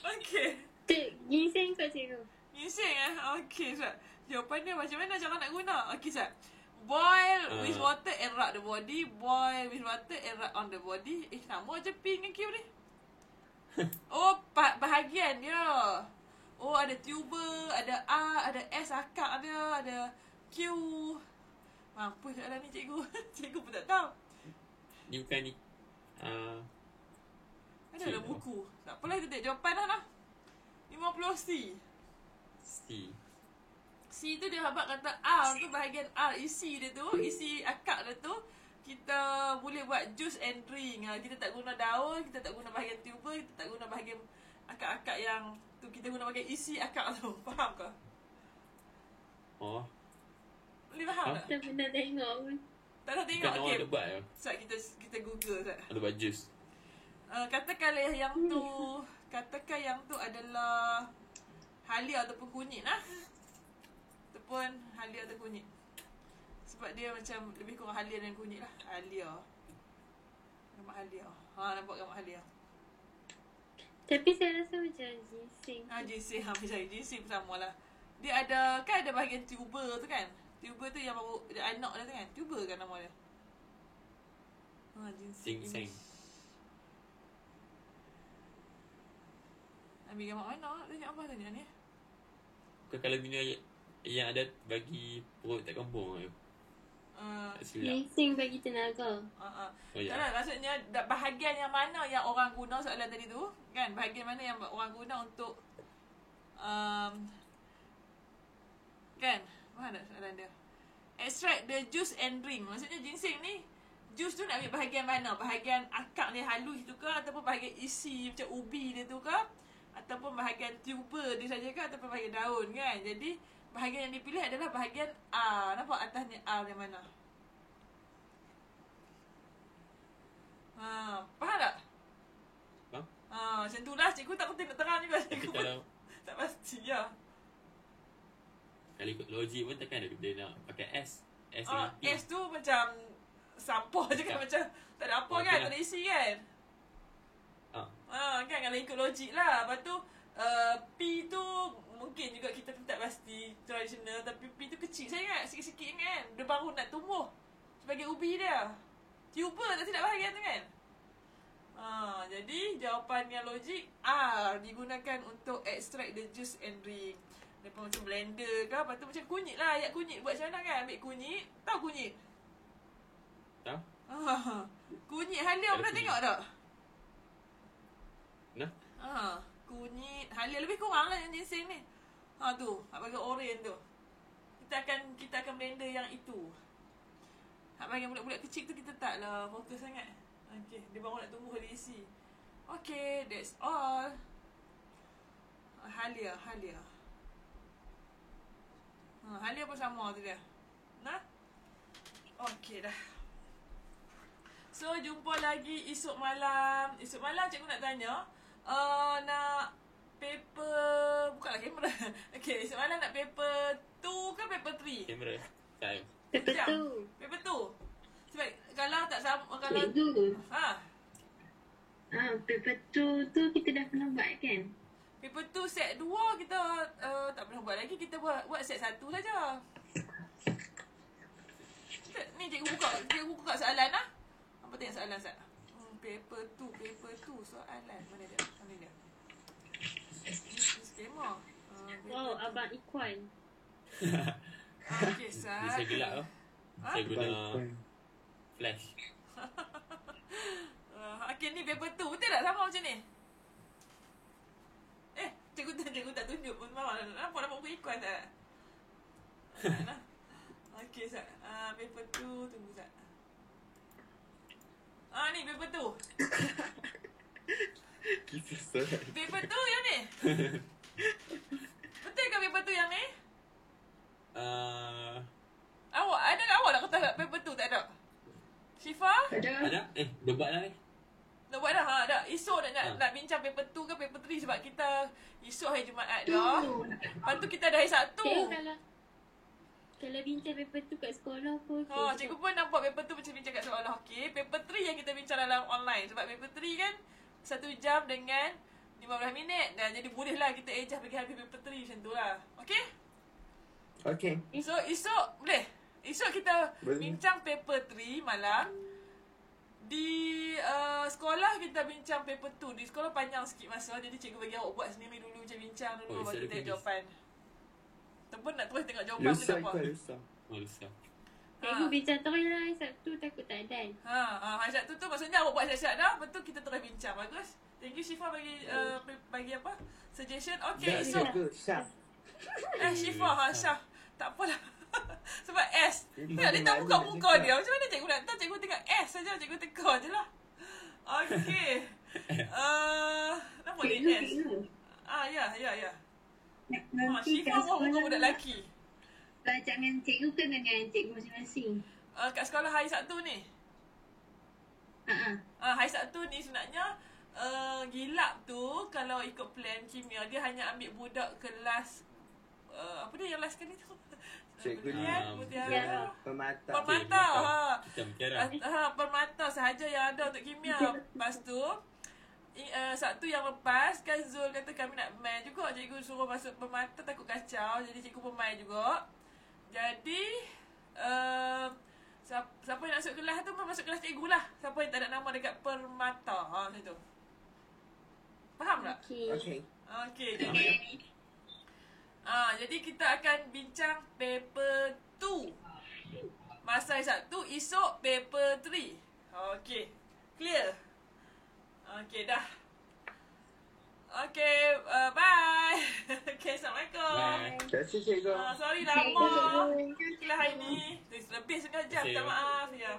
Okay. Cik, ginseng kot cikgu. Ginseng Okay, Sat. Jawapan dia macam mana cara nak guna? Okay, Sat. Boil with water and rub the body. Boil with water and rub on the body. Sama je P dengan Q ni. Oh, bahagian dia. Oh, ada tuber, ada R, ada S akak dia, ada Q. Mampus soalan ni cikgu. Cikgu pun tak tahu. Ni bukan ni. Ada dalam buku. Tak apalah, kita tengok jawapan lah. 50C. C tu dia habaq kata R tu bahagian R isi dia tu, isi akak dia tu kita boleh buat juice and drink. Kita tak guna daun, kita tak guna bahagian tuber, kita tak guna bahagian akak-akak yang tu, kita guna bahagian isi akak tu. Faham ke? Oh. Boleh faham tak? Tak pernah tengok pun. Tak dah tengok. Bukan orang ada buat ke? Sat kita Google Sat. Ada buat jus. Katakan yang tu adalah halia ataupun kunyit lah. Ataupun halia atau kunyit. Sebab dia macam lebih kurang halia dan kunyit lah. Halia. Gambar halia. Nampak gambar halia. Tapi saya rasa macam ginseng. Ginseng. Macam ginseng pun sama lah. Dia ada, kan ada bahagian tuber tu kan. Tuber tu yang baru, anak dia tu kan. Tuber kan nama dia. Ginseng. Ambil gambar mana? Tanya apa tanya ni? Bukan kalau minum yang ada bagi perut tak kembung ke? Tak silap. Ginseng bagi tenaga. Oh, ya. Tak lah, maksudnya bahagian yang mana yang orang guna soalan tadi tu kan, bahagian mana yang orang guna untuk kan, mana soalan dia, extract the juice and drink. Maksudnya ginseng ni juice tu nak ambil bahagian mana, bahagian akak dia halus tu ke, ataupun bahagian isi macam ubi dia tu ke, ataupun bahagian tuber dia saja ke, ataupun bahagian daun kan. Jadi bahagian yang dipilih adalah bahagian R. Nampak atas ni R yang mana? Faham tak? Faham? Macam tu lah. Cikgu tak penting nak terang juga. Cikgu pun Kalau tak pasti ya. kalau ikut logik pun takkan dia nak pakai S. S dengan P. S tu macam sampah je kan. Macam tak ada apa kan. Tak ada isi kan. Kan kalau ikut logik lah. Lepas tu P tu mungkin juga kita pun tak pasti tradisional. Tapi P tu kecil sangat. Sikit-sikit kan. Dia baru nak tumbuh sebagai ubi dia. Tuber tak silap bahagian tu kan. Jadi jawapan yang logik R digunakan untuk extract the juice and drink. Lepas macam blender ke. Lepas tu macam kunyit lah. Ayat kunyit buat macam mana kan. Ambil kunyit. Tahu kunyit? Tahu? Kunyit halia pernah tengok tak? Nah. Kunyit halia lebih kurang lah yang ginseng ni. Tu bahagian oren tu. Kita akan blender yang itu. Bahagian bulat-bulat kecil tu kita taklah fokus sangat. Okay, dia baru nak tumbuh dia isi. Okay, that's all. Halia. Halia pun sama tu dia. Nah. Okay dah. So, jumpa lagi esok malam. Esok malam cikgu nak tanya. Nak paper... Bukanlah kamera. Okay, esok malam nak paper 2 ke paper 3? Kamera. Time. Paper tu. Paper 2. Sebab kalau tak sama... Kalau... Cikgu. Paper Paper 2 tu kita dah pernah buat kan? Paper 2 set 2 kita tak pernah buat lagi. Kita buat set 1 saja. Ni cikgu buka soalan lah. Apa tengok soalan Sat? Paper 2 soalan. Mana dia? Ni skema. Wow, Abang Ikhwan. Okay, Sat. Saya gelap tu. Saya guna flash. Okay, ni paper 2. Betul tak sama macam ni? Cikgu tak tunjuk pun. Nampak buku iklan tak? Okay, Sat. Paper 2. Tunggu, Sat. Ni paper 2. Kisah solat. Paper tu yang ni? Betul ke paper tu yang ni? Awak nak kata paper tu tak ada? Syifa? Ada? Debat lah ni. Nak buat dah? Dah. Esok nak bincang paper 2 ke paper 3 sebab kita esok hari Jumaat dah. Lepas tu kita ada hari Sabtu. Kalau bincang paper tu kat sekolah pun Cikgu pun nampak paper tu macam bincang kat sekolah. Okey, paper 3 yang kita bincang dalam online. Sebab paper 3 kan 1 jam dengan 15 minit. Dan jadi bolehlah kita adjust bagi habis paper 3 macam tu lah. Okey? Okay. So, esok boleh? Esok kita bincang paper 3 malam. Di sekolah kita bincang paper 2. Di sekolah panjang sikit masa. Jadi cikgu bagi awak buat sendiri dulu. Macam bincang dulu. Baru kita tengok jawapan. Ataupun nak terus tengok jawapan ke tak apa. Lusa. Cikgu bincang terus lah. Hari Sabtu takut tak ada. Hari Sabtu tu maksudnya awak buat siap-siap dah. Betul kita terus bincang. Bagus. Thank you Syifa bagi apa? Suggestion. Okay, esok. Syifa. Syah. Tak apalah. Sebab S. Dia tak buka muka dia. Macam mana cikgu nak tahu? Cikgu tengok S saja. Cikgu teka je lah. Okay. Kenapa dia S? Ya. Syifa pun muka budak lelaki. Belajar dengan cikgu ke dengan cikgu masing-masing? Kat sekolah hari Sabtu ni. Hari Sabtu ni sebenarnya Gilap tu kalau ikut plan kimia dia hanya ambil budak kelas apa dia yang last kali tu? Cikgu Mutiara. Permata. Permata sahaja yang ada untuk kimia. Lepas tu Sabtu yang lepas kan Zul kata kami nak main juga. Cikgu suruh masuk permata takut kacau. Jadi cikgu pun main juga. Jadi siapa yang nak masuk kelas tu masuk kelas cikgu lah. Siapa yang tak ada nama dekat permata. Macam tu. Faham tak? Okay. Jadi kita akan bincang paper 2 masa hari Sabtu. Esok paper 3. Okay. Clear? Okay, dah. Okay, bye. Okay, Assalamualaikum. Terima kasih cikgu. Sorry lama. Kelas hari ni. Lebih setengah jam. Minta maaf. Ya.